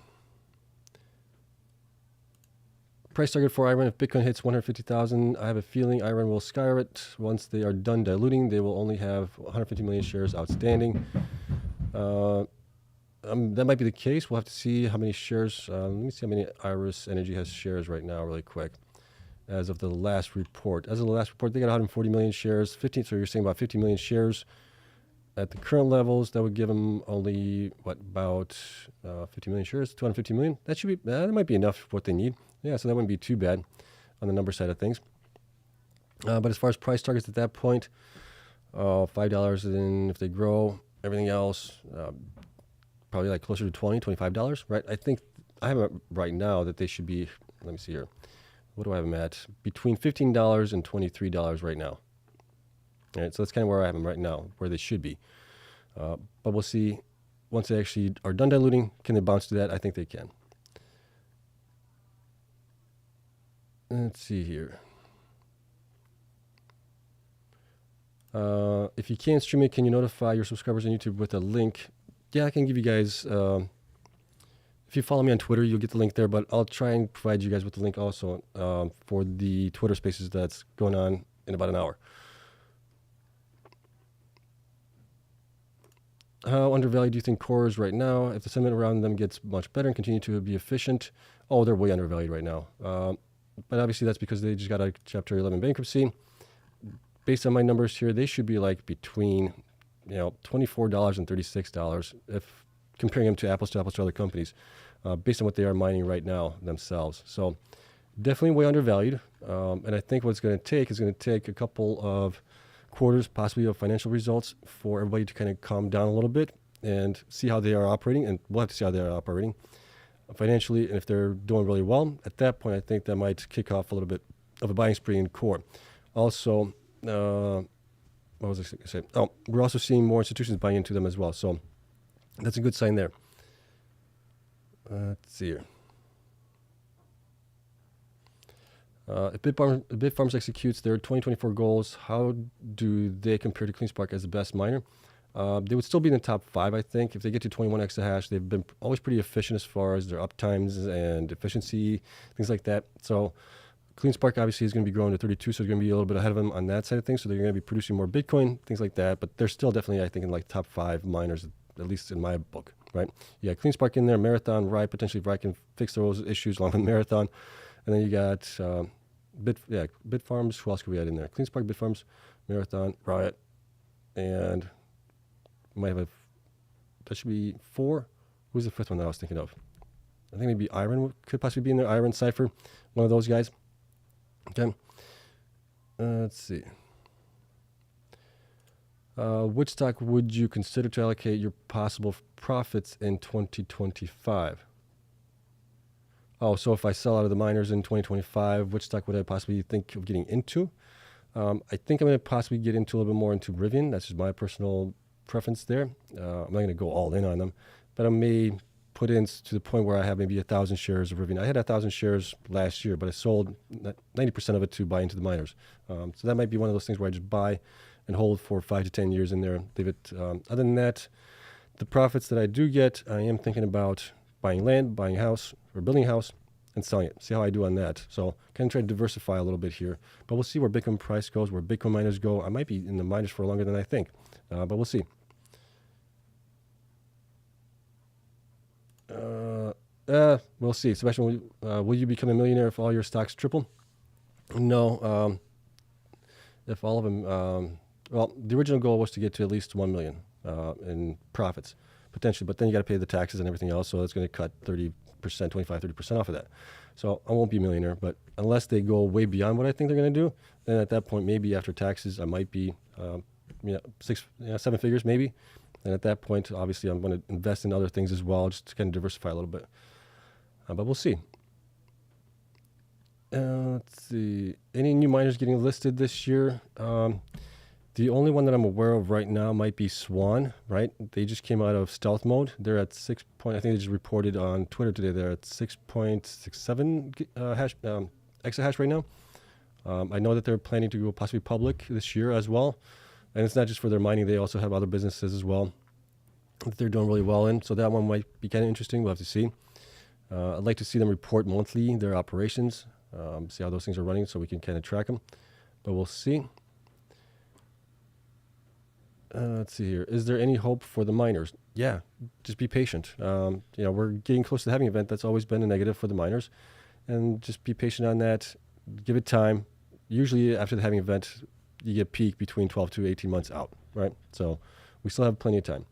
Price target for IREN if Bitcoin hits 150,000. I have a feeling IREN will skyrocket. Once they are done diluting, they will only have 150 million shares outstanding. That might be the case. We'll have to see how many shares. Let me see how many Iris Energy has shares right now really quick. As of the last report. As of the last report, they got 140 million shares. 15. So you're saying about 50 million shares. At the current levels, that would give them only, about 50 million shares, 250 million? That should be, that might be enough for what they need. Yeah, so that wouldn't be too bad on the number side of things. But as far as price targets at that point, $5, and then if they grow, everything else, probably like closer to $20, $25, right? I think I have it right now that they should be, let me see here. What do I have them at? Between $15 and $23 right now. All right, so that's kind of where I have them right now, where they should be. But we'll see once they actually are done diluting, can they bounce to that? I think they can. Let's see here. If you can't stream it, can you notify your subscribers on YouTube with a link? Yeah, I can give you guys, if you follow me on Twitter, you'll get the link there, but I'll try and provide you guys with the link also for the Twitter Spaces that's going on in about an hour. How undervalued do you think CORZ right now? If the sentiment around them gets much better and continue to be efficient, oh, they're way undervalued right now. But obviously that's because they just got a Chapter 11 bankruptcy. Based on my numbers here, they should be like between, $24 and $36 if comparing them to apples to other companies, based on what they are mining right now themselves. So definitely way undervalued. And I think what it's going to take is going to take a couple of quarters, possibly of financial results, for everybody to kind of calm down a little bit and see how they are operating. And we'll have to see how they are operating financially. And if they're doing really well, at that point, I think that might kick off a little bit of a buying spree in core. Also, what was I going to say? Oh, we're also seeing more institutions buying into them as well. So that's a good sign there. Let's see here. If Bitfarms executes their 2024 goals, how do they compare to Cleanspark as the best miner? They would still be in the top 5, I think. If they get to 21 exahash, they've been always pretty efficient as far as their uptimes and efficiency, things like that. So Cleanspark obviously is going to be growing to 32, so they're going to be a little bit ahead of them on that side of things. So they're going to be producing more Bitcoin, things like that. But they're still definitely, I think, in like top 5 miners, at least in my book, right? You got Cleanspark in there, Marathon, Riot, potentially Riot can fix those issues along with Marathon. And then you got Bitfarms. Who else could we add in there? Cleanspark, Bitfarms, Marathon, Riot, and might have that should be 4. Who's the 5th one that I was thinking of? I think maybe IREN could possibly be in there. IREN, Cypher, one of those guys. Okay. Let's see. Which stock would you consider to allocate your possible profits in 2025? Oh, so if I sell out of the miners in 2025, which stock would I possibly think of getting into? I think I'm going to possibly get into a little bit more into Rivian. That's just my personal preference there. I'm not going to go all in on them, but I may put in to the point where I have maybe 1,000 shares of Rivian. I had 1,000 shares last year, but I sold 90% of it to buy into the miners. So that might be one of those things where I just buy and hold for 5 to 10 years in there. Leave it. Other than that, the profits that I do get, I am thinking about buying land, buying a house, or building a house, and selling it. See how I do on that. So kind of try to diversify a little bit here. But we'll see where Bitcoin price goes, where Bitcoin miners go. I might be in the miners for longer than I think, but we'll see. We'll see. Sebastian, will you become a millionaire if all your stocks triple? No. If all of them, well, the original goal was to get to at least 1 million in profits, potentially, but then you got to pay the taxes and everything else, so it's going to cut 30%, 25, 30% off of that. So I won't be a millionaire, but unless they go way beyond what I think they're going to do, then at that point, maybe after taxes, I might be 7 figures maybe. And at that point, obviously, I'm going to invest in other things as well, just to kind of diversify a little bit. But we'll see. Let's see. Any new miners getting listed this year? The only one that I'm aware of right now might be Swan, right? They just came out of stealth mode. They're at I think they just reported on Twitter today. They're at 6.67 exahash right now. I know that they're planning to go possibly public this year as well. And it's not just for their mining. They also have other businesses as well that they're doing really well in. So that one might be kind of interesting. We'll have to see. I'd like to see them report monthly their operations, see how those things are running so we can kind of track them. But we'll see. Let's see here. Is there any hope for the miners? Yeah, just be patient. We're getting close to having an event. That's always been a negative for the miners. And just be patient on that. Give it time. Usually after the having event, you get peak between 12 to 18 months out, right? So we still have plenty of time.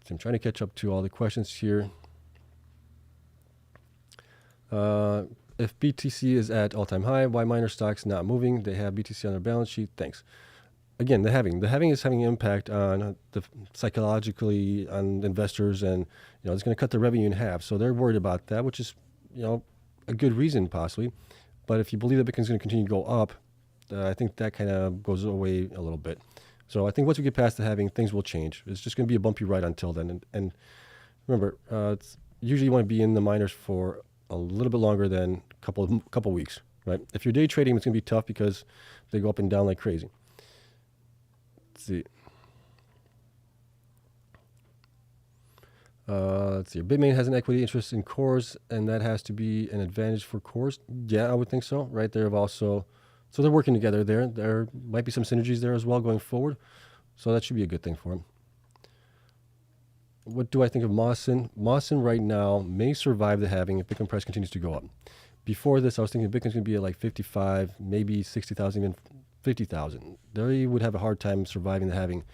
So I'm trying to catch up to all the questions here. If BTC is at all-time high, why miner stocks not moving? They have BTC on their balance sheet. Thanks. again, the halving is having an impact on the psychologically on investors, and it's going to cut the revenue in half. So they're worried about that, which is a good reason possibly. But if you believe that Bitcoin's going to continue to go up, I think that kind of goes away a little bit. So I think once we get past the halving, things will change. It's just going to be a bumpy ride until then. And remember, usually you want to be in the miners for a little bit longer than a couple weeks, right? If you're day trading, it's going to be tough because they go up and down like crazy. Let's see. Bitmain has an equity interest in CORZ, and that has to be an advantage for CORZ. Yeah, I would think so, right? So they're working together there. There might be some synergies there as well going forward. So that should be a good thing for them. What do I think of Mawson? Mawson right now may survive the halving if Bitcoin price continues to go up. Before this, I was thinking Bitcoin's going to be at like 55, maybe 60,000, even 50,000. They would have a hard time surviving the halving.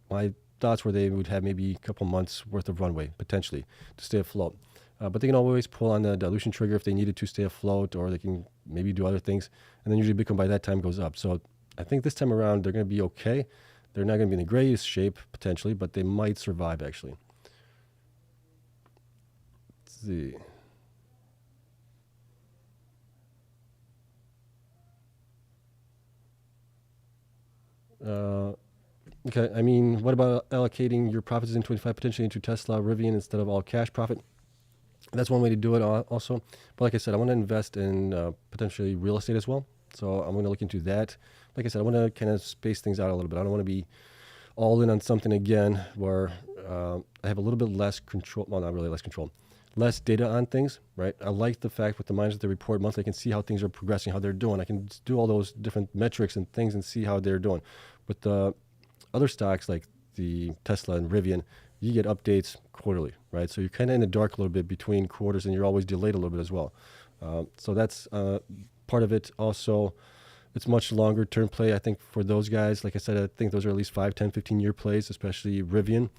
My thoughts were they would have maybe a couple months worth of runway, potentially, to stay afloat. But they can always pull on the dilution trigger if they needed to stay afloat, or they can maybe do other things. And then usually Bitcoin by that time goes up. So I think this time around they're going to be okay. They're not going to be in the greatest shape, potentially, but they might survive, actually. Let's see. Okay, I mean, what about allocating your profits in 25 potentially into Tesla, Rivian instead of all cash profit? That's one way to do it also. But like I said, I want to invest in potentially real estate as well. So I'm going to look into that. Like I said, I want to kind of space things out a little bit. I don't want to be all in on something again where I have a little bit less control. Well, not really less control. Less data on things, right? I like the fact with the miners that they report monthly, I can see how things are progressing, how they're doing. I can do all those different metrics and things and see how they're doing. With the other stocks like the Tesla and Rivian, you get updates quarterly, right? So you're kind of in the dark a little bit between quarters, and you're always delayed a little bit as well. So that's part of it. Also, it's much longer term play. I think for those guys, like I said, I think those are at least 5, 10, 15-year plays, especially Rivian.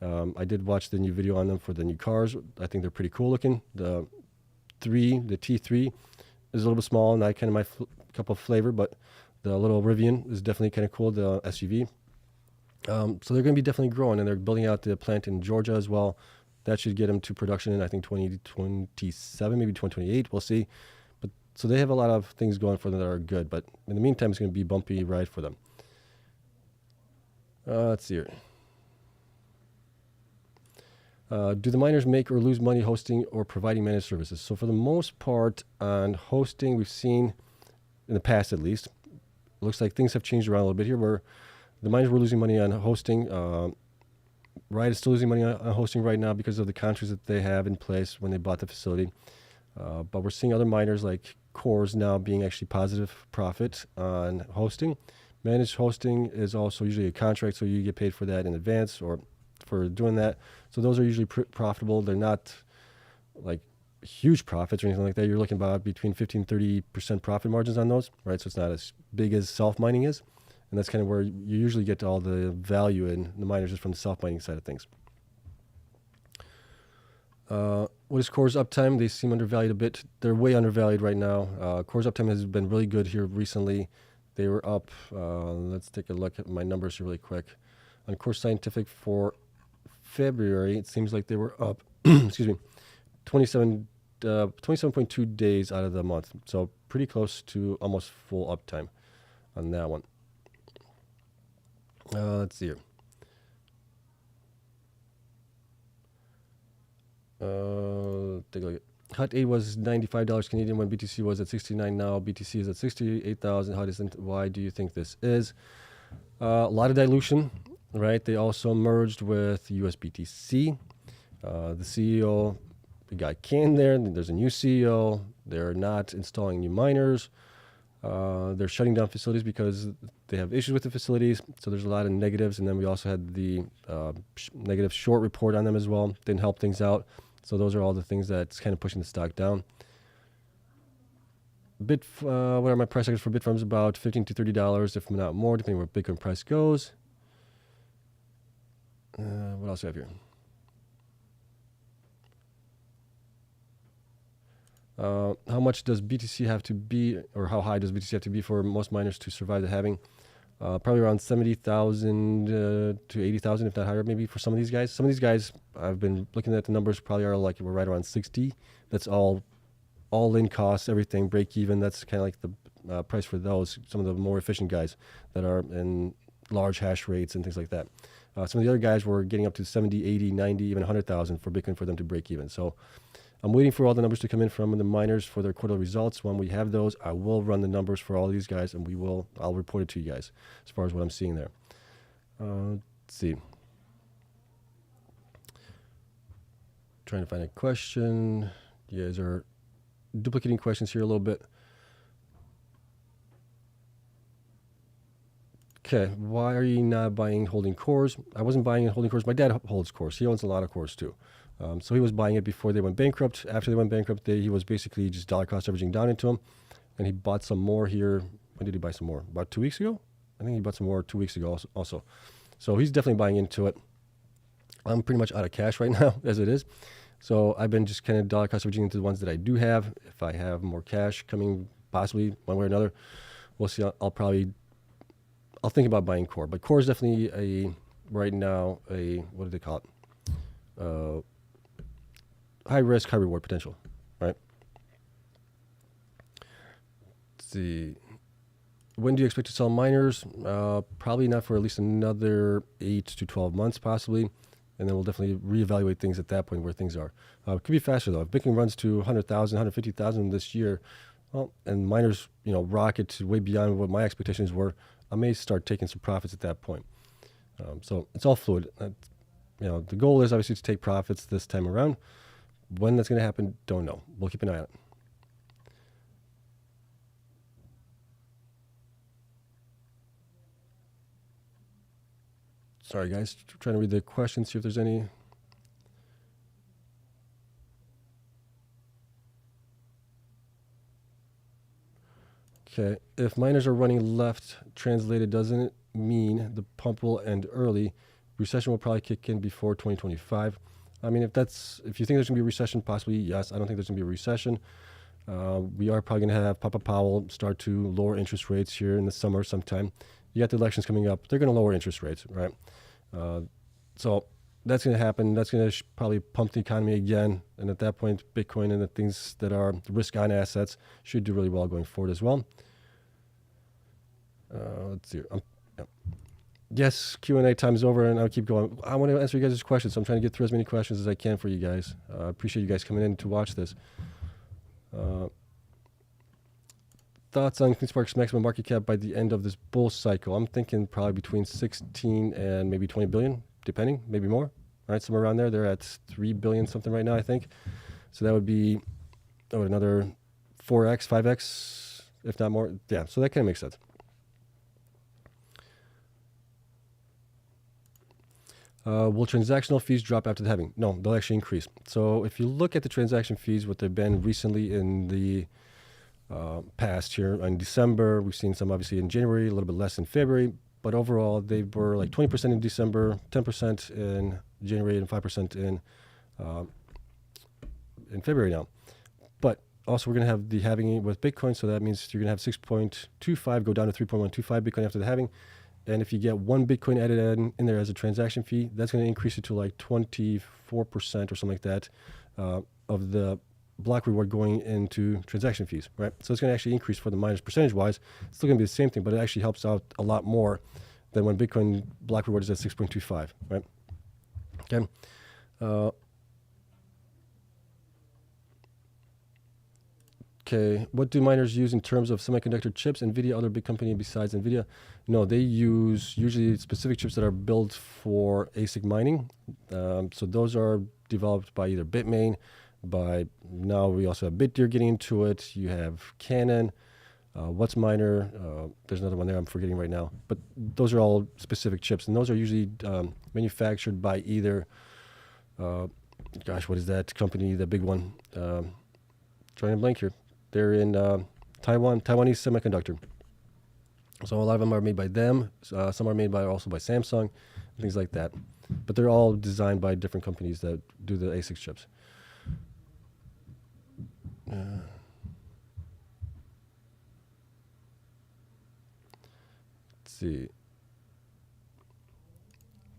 I did watch the new video on them for the new cars. I think they're pretty cool looking. The T3 is a little bit small, not kind of my cup of flavor, but the little Rivian is definitely kind of cool, the SUV. So they're going to be definitely growing, and they're building out the plant in Georgia as well. That should get them to production in, I think, 2027, maybe 2028. We'll see. But so they have a lot of things going for them that are good. But in the meantime, it's going to be a bumpy ride for them. Let's see here. Do the miners make or lose money hosting or providing managed services? So for the most part, on hosting, we've seen, in the past at least, it looks like things have changed around a little bit here, where the miners were losing money on hosting. Riot is still losing money on hosting right now because of the contracts that they have in place when they bought the facility. But we're seeing other miners like CORZ now being actually positive profit on hosting. Managed hosting is also usually a contract, so you get paid for that in advance or for doing that. So those are usually profitable. They're not like huge profits or anything like that. You're looking about between 15 30% profit margins on those, right? So it's not as big as self-mining is. And that's kind of where you usually get all the value in the miners is from the self-mining side of things. What is CORZ uptime? They seem undervalued a bit. They're way undervalued right now. CORZ uptime has been really good here recently. They were up, let's take a look at my numbers here really quick. On CORZ Scientific for February, it seems like they were up, excuse me, 27.2 days out of the month. So pretty close to almost full uptime on that one. Let's see here. Take a look. Hut 8 was $95 Canadian when BTC was at 69. Now BTC is at 68,000. Why do you think this is? A lot of dilution, right? They also merged with USBTC. The CEO, the guy came there. There's a new CEO. They're not installing new miners. They're shutting down facilities because they have issues with the facilities. So there's a lot of negatives. And then we also had the negative short report on them as well. Didn't help things out. So those are all the things that's kind of pushing the stock down. What are my price targets for Bitfarms? About $15 to $30, if not more, depending where Bitcoin price goes. What else do I have here? How much does BTC have to be, or how high does BTC have to be for most miners to survive the halving? Probably around 70,000 to 80,000, if not higher, maybe for some of these guys. Some of these guys, I've been looking at the numbers, probably are like we're right around 60. That's all in costs, everything, break even. That's kind of like the price for those. Some of the more efficient guys that are in large hash rates and things like that. Some of the other guys were getting up to 70, 80, 90, even 100,000 for Bitcoin for them to break even. So I'm waiting for all the numbers to come in from the miners for their quarterly results. When we have those, I will run the numbers for all these guys, and I'll report it to you guys as far as what I'm seeing there. Let's see. Trying to find a question. You guys are duplicating questions here a little bit. Okay, why are you not buying holding CORZ? I wasn't buying and holding CORZ. My dad holds CORZ. He owns a lot of CORZ too. So he was buying it before they went bankrupt. After they went bankrupt, he was basically just dollar cost averaging down into them. And he bought some more here. When did he buy some more? About 2 weeks ago? I think he bought some more 2 weeks ago also. So he's definitely buying into it. I'm pretty much out of cash right now as it is. So I've been just kind of dollar cost averaging into the ones that I do have. If I have more cash coming possibly one way or another, we'll see. I'll think about buying core. But core is definitely right now, what do they call it? High risk, high reward potential, right? Let's see. When do you expect to sell miners? Probably not for at least another 8 to 12 months, possibly. And then we'll definitely reevaluate things at that point where things are. It could be faster, though. If Bitcoin runs to 100,000, 150,000 this year, well, and miners, rocket to way beyond what my expectations were, I may start taking some profits at that point. So it's all fluid. The goal is obviously to take profits this time around. When that's going to happen, don't know. We'll keep an eye on it. Sorry, guys. Trying to read the questions, see if there's any. Okay. If miners are running left translated, doesn't it mean the pump will end early? Recession will probably kick in before 2025. I mean, if you think there's going to be a recession, possibly, yes. I don't think there's going to be a recession. We are probably going to have Papa Powell start to lower interest rates here in the summer sometime. You got the elections coming up. They're going to lower interest rates, right? So that's going to happen. That's going to probably pump the economy again. And at that point, Bitcoin and the things that are risk-on assets should do really well going forward as well. Let's see. Yes, Q&A time is over, and I'll keep going. I want to answer you guys' questions, so I'm trying to get through as many questions as I can for you guys. I appreciate you guys coming in to watch this. Thoughts on Cleanspark's maximum market cap by the end of this bull cycle? I'm thinking probably between 16 and maybe 20 billion, depending, maybe more. All right, somewhere around there. They're at 3 billion something right now, I think. So that would be another 4x, 5x, if not more. Yeah, so that kind of makes sense. Will transactional fees drop after the halving? No, they'll actually increase. So if you look at the transaction fees, what they've been recently in the past here in December, we've seen some obviously in January, a little bit less in February, but overall they were like 20% in December, 10% in January, and 5% in February now. But also we're going to have the halving with Bitcoin, so that means you're going to have 6.25 go down to 3.125 Bitcoin after the halving. And if you get one Bitcoin added in there as a transaction fee, that's going to increase it to like 24% or something like that of the block reward going into transaction fees, right? So it's going to actually increase for the miners percentage-wise. It's still going to be the same thing, but it actually helps out a lot more than when Bitcoin block reward is at 6.25, right? Okay. Okay, what do miners use in terms of semiconductor chips? NVIDIA, other big company besides NVIDIA? No, they use usually specific chips that are built for ASIC mining. So those are developed by either Bitmain, now we also have Bitdeer getting into it. You have Canon, What's Miner. There's another one there I'm forgetting right now. But those are all specific chips, and those are usually manufactured by either, what is that company, the big one? Trying to blank here. They're in Taiwanese Semiconductor. So a lot of them are made by them. Some are made also by Samsung, things like that. But they're all designed by different companies that do the ASIC chips. Let's see.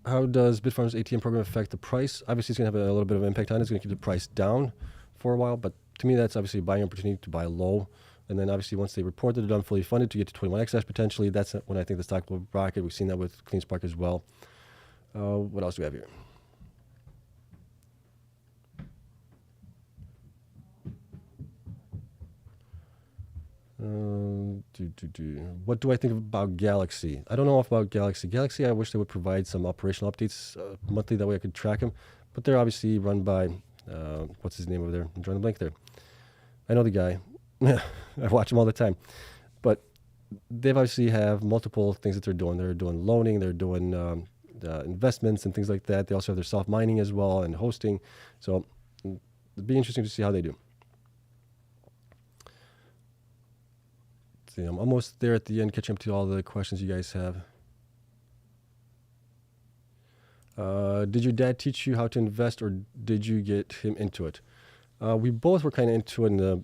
How does Bitfarms ATM program affect the price? Obviously, it's going to have a little bit of impact on it. It's going to keep the price down for a while, but to me, that's obviously a buying opportunity to buy low. And then obviously, once they report that they're done fully funded to get to 21xs potentially, that's when I think the stock will rocket. We've seen that with Cleanspark as well. What else do we have here? What do I think about Galaxy? I don't know about Galaxy. Galaxy, I wish they would provide some operational updates monthly. That way I could track them. But they're obviously run by, what's his name over there? I'm drawing a blank there. I know the guy. I watch him all the time. But they obviously have multiple things that they're doing. They're doing loaning. They're doing investments and things like that. They also have their self-mining as well and hosting. So it'd be interesting to see how they do. See, I'm almost there at the end, catching up to all the questions you guys have. Did your dad teach you how to invest, or did you get him into it? We both were kind of into it in the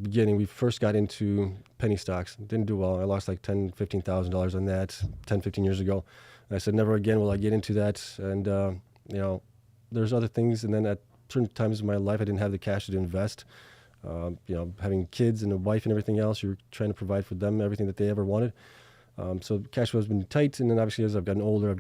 beginning. We first got into penny stocks. Didn't do well. I lost like $10,000, $15,000 on that 10, 15 years ago. And I said, never again will I get into that. And, you know, there's other things. And then at certain times in my life, I didn't have the cash to invest. You know, having kids and a wife and everything else, you're trying to provide for them everything that they ever wanted. So cash flow has been tight, and then obviously as I've gotten older,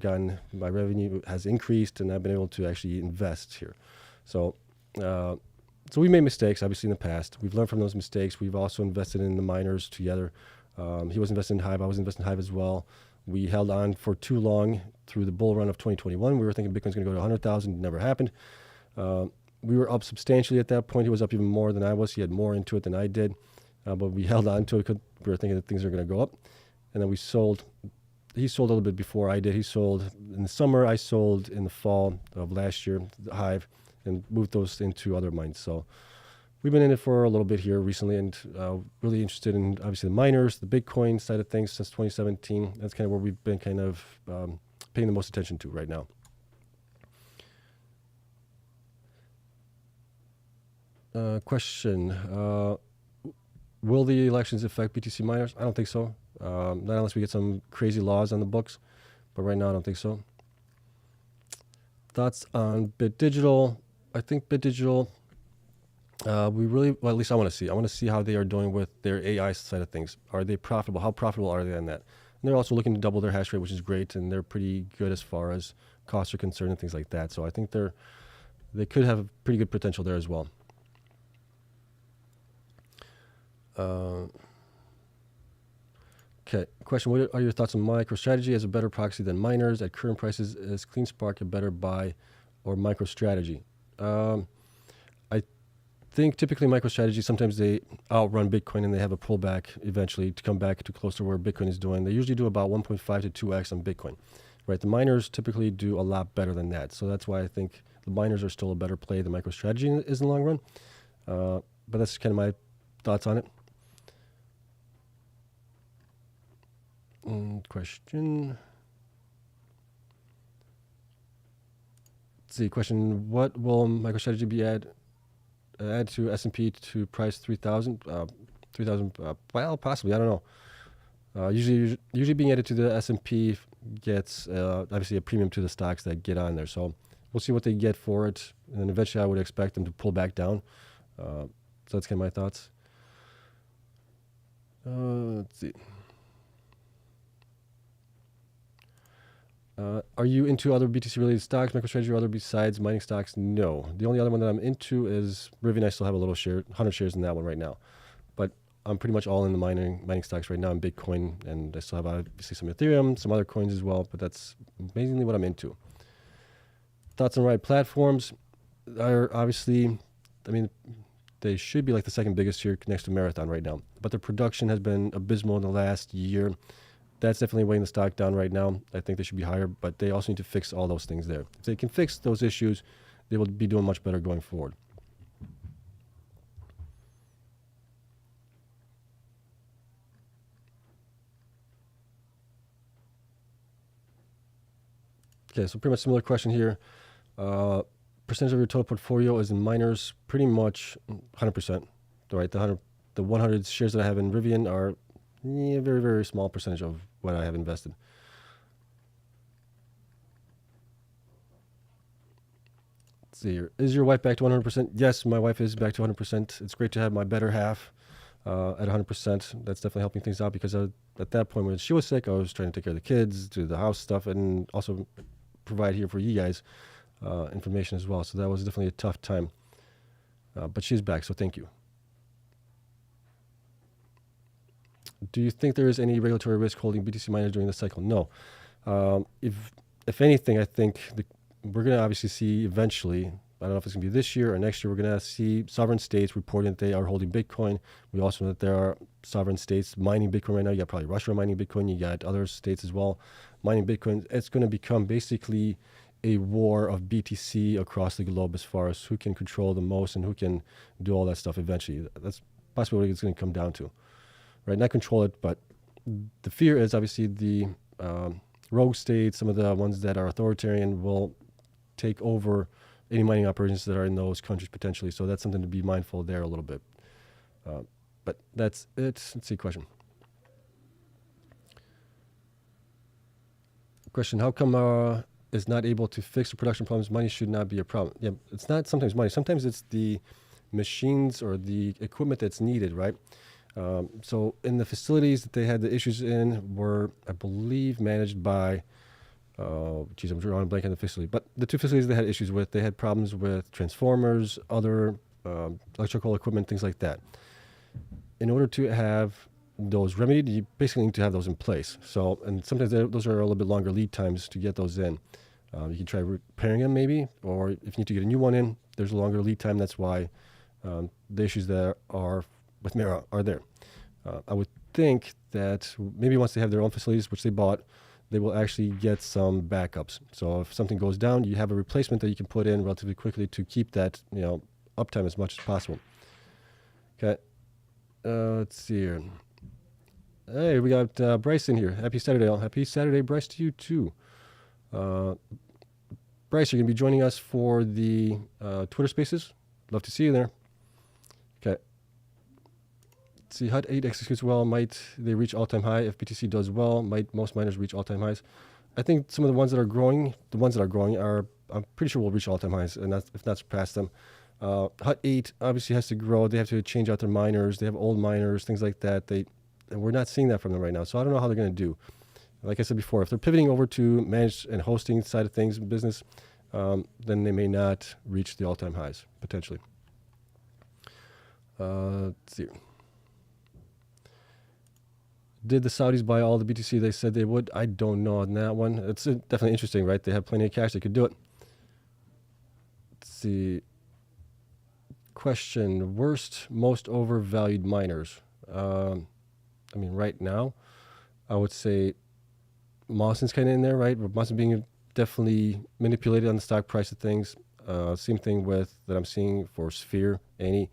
my revenue has increased, and I've been able to actually invest here. So, so we made mistakes, obviously, in the past. We've learned from those mistakes. We've also invested in the miners together. He was invested in Hive. I was invested in Hive as well. We held on for too long through the bull run of 2021. We were thinking Bitcoin's going to go to 100,000. It never happened. We were up substantially at that point. He was up even more than I was. He had more into it than I did. But we held on to it because we were thinking that things are going to go up. And then we sold. He sold a little bit before I did. He sold in the summer. I sold in the fall of last year, the Hive, and moved those into other mines. So we've been in it for a little bit here recently, and really interested in, obviously, the miners, the Bitcoin side of things since 2017. That's kind of where we've been kind of paying the most attention to right now. Question. Will the elections affect BTC miners? I don't think so. Not unless we get some crazy laws on the books. But right now, I don't think so. Thoughts on BitDigital? I think BitDigital, we really, well, at least I want to see. I want to see how they are doing with their AI side of things. Are they profitable? How profitable are they on that? And they're also looking to double their hash rate, which is great. And they're pretty good as far as costs are concerned and things like that. So I think they could have pretty good potential there as well. Okay, question, what are your thoughts on MicroStrategy as a better proxy than miners at current prices? Is Cleanspark a better buy or MicroStrategy? I think typically MicroStrategy, sometimes they outrun Bitcoin and they have a pullback eventually to come back to close to where Bitcoin is doing. They usually do about 1.5 to 2x on Bitcoin, right? The miners typically do a lot better than that. So that's why I think the miners are still a better play than MicroStrategy is in the long run. But that's kind of my thoughts on it. Question. Let's see. Question: what will MicroStrategy be add to S&P to price 3,000? 3,000? Well, possibly. I don't know. Usually being added to the S&P gets obviously a premium to the stocks that get on there. So we'll see what they get for it, and then eventually I would expect them to pull back down. So that's kind of my thoughts. Let's see. Are you into other BTC-related stocks, MicroStrategy, or other besides mining stocks? No. The only other one that I'm into is Rivian. I still have a little share, 100 shares in that one right now. But I'm pretty much all in the mining stocks right now in Bitcoin, and I still have obviously some Ethereum, some other coins as well, but that's amazingly what I'm into. Thoughts on Riot platforms are obviously, I mean, they should be like the second biggest here next to Marathon right now. But their production has been abysmal in the last year. That's definitely weighing the stock down right now. I think they should be higher, but they also need to fix all those things there. If they can fix those issues, they will be doing much better going forward. Okay, so pretty much similar question here. Percentage of your total portfolio is in miners, pretty much 100%. Right, the 100 shares that I have in Rivian are very, very small percentage of what I have invested. Let's see here. Is your wife back to 100%? Yes, my wife is back to 100%. It's great to have my better half at 100%. That's definitely helping things out because at that point when she was sick, I was trying to take care of the kids, do the house stuff, and also provide here for you guys information as well. So that was definitely a tough time. But she's back, so thank you. Do you think there is any regulatory risk holding BTC miners during the cycle? No. If anything, I think we're going to obviously see eventually, I don't know if it's going to be this year or next year, we're going to see sovereign states reporting that they are holding Bitcoin. We also know that there are sovereign states mining Bitcoin right now. You got probably Russia mining Bitcoin. You got other states as well mining Bitcoin. It's going to become basically a war of BTC across the globe as far as who can control the most and who can do all that stuff eventually. That's possibly what it's going to come down to. Right? Not control it, but the fear is obviously the rogue states, some of the ones that are authoritarian will take over any mining operations that are in those countries potentially. So that's something to be mindful there a little bit. But that's it. Let's see, question. How come is not able to fix the production problems? Money should not be a problem. Yeah, it's not sometimes money. Sometimes it's the machines or the equipment that's needed, right? So in the facilities that they had the issues in were, I believe, managed by, I'm drawing a blank on the facility, but the two facilities they had issues with, they had problems with transformers, other electrical equipment, things like that. In order to have those remedied, you basically need to have those in place. So, and sometimes those are a little bit longer lead times to get those in. You can try repairing them maybe, or if you need to get a new one in, there's a longer lead time. That's why the issues that are with Mira are there. I would think that maybe once they have their own facilities, which they bought, they will actually get some backups. So if something goes down, you have a replacement that you can put in relatively quickly to keep that, uptime as much as possible. Okay. Let's see here. Hey, we got Bryce in here. Happy Saturday, all. Happy Saturday, Bryce, to you too. Bryce, you're going to be joining us for the Twitter Spaces. Love to see you there. Okay. Let's see, HUD 8 executes well. Might they reach all-time high? If BTC does well, might most miners reach all-time highs? I think some of the ones that are growing, are, I'm pretty sure will reach all-time highs, and that's, if not surpass them. HUD 8 obviously has to grow. They have to change out their miners. They have old miners, things like that. And we're not seeing that from them right now. So I don't know how they're going to do. Like I said before, if they're pivoting over to managed and hosting side of things, business, then they may not reach the all-time highs, potentially. Let's see. Did the Saudis buy all the BTC they said they would? I don't know on that one. It's definitely interesting, right? They have plenty of cash. They could do it. Let's see. Question. Worst, most overvalued miners. Right now, I would say Mawson's kind of in there, right? Mawson being definitely manipulated on the stock price of things. Same thing with that I'm seeing for Sphere, Annie,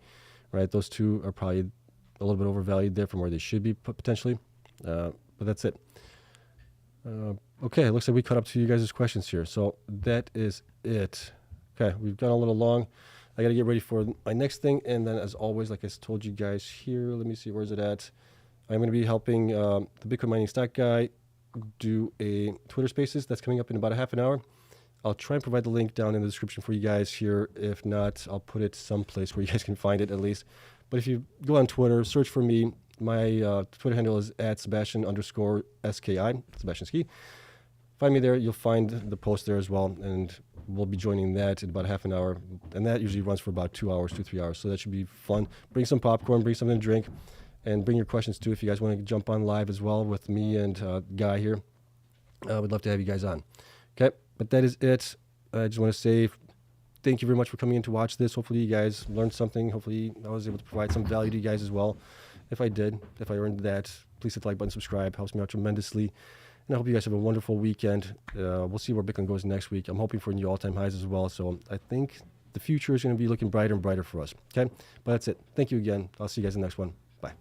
right? Those two are probably a little bit overvalued there from where they should be potentially. But that's it. Okay, it looks like we caught up to you guys' questions here. So that is it. Okay, we've gone a little long. I got to get ready for my next thing. And then as always, like I told you guys here, let me see, where's it at? I'm going to be helping the Bitcoin mining stock guy do a Twitter Spaces that's coming up in about a half an hour. I'll try and provide the link down in the description for you guys here. If not, I'll put it someplace where you guys can find it at least. But if you go on Twitter, search for me. My Twitter handle is @Sebastian_SKI, Sebastian Ski. Find me there. You'll find the post there as well. And we'll be joining that in about half an hour. And that usually runs for about 2 hours, 2-3 hours. So that should be fun. Bring some popcorn, bring something to drink. And bring your questions too if you guys want to jump on live as well with me and Guy here. We'd love to have you guys on. Okay, but that is it. I just want to say thank you very much for coming in to watch this. Hopefully you guys learned something. Hopefully I was able to provide some value to you guys as well. If I did, if I earned that, please hit the like button, subscribe. Helps me out tremendously. And I hope you guys have a wonderful weekend. We'll see where Bitcoin goes next week. I'm hoping for new all-time highs as well. So I think the future is going to be looking brighter and brighter for us. Okay, but that's it. Thank you again. I'll see you guys in the next one. Bye.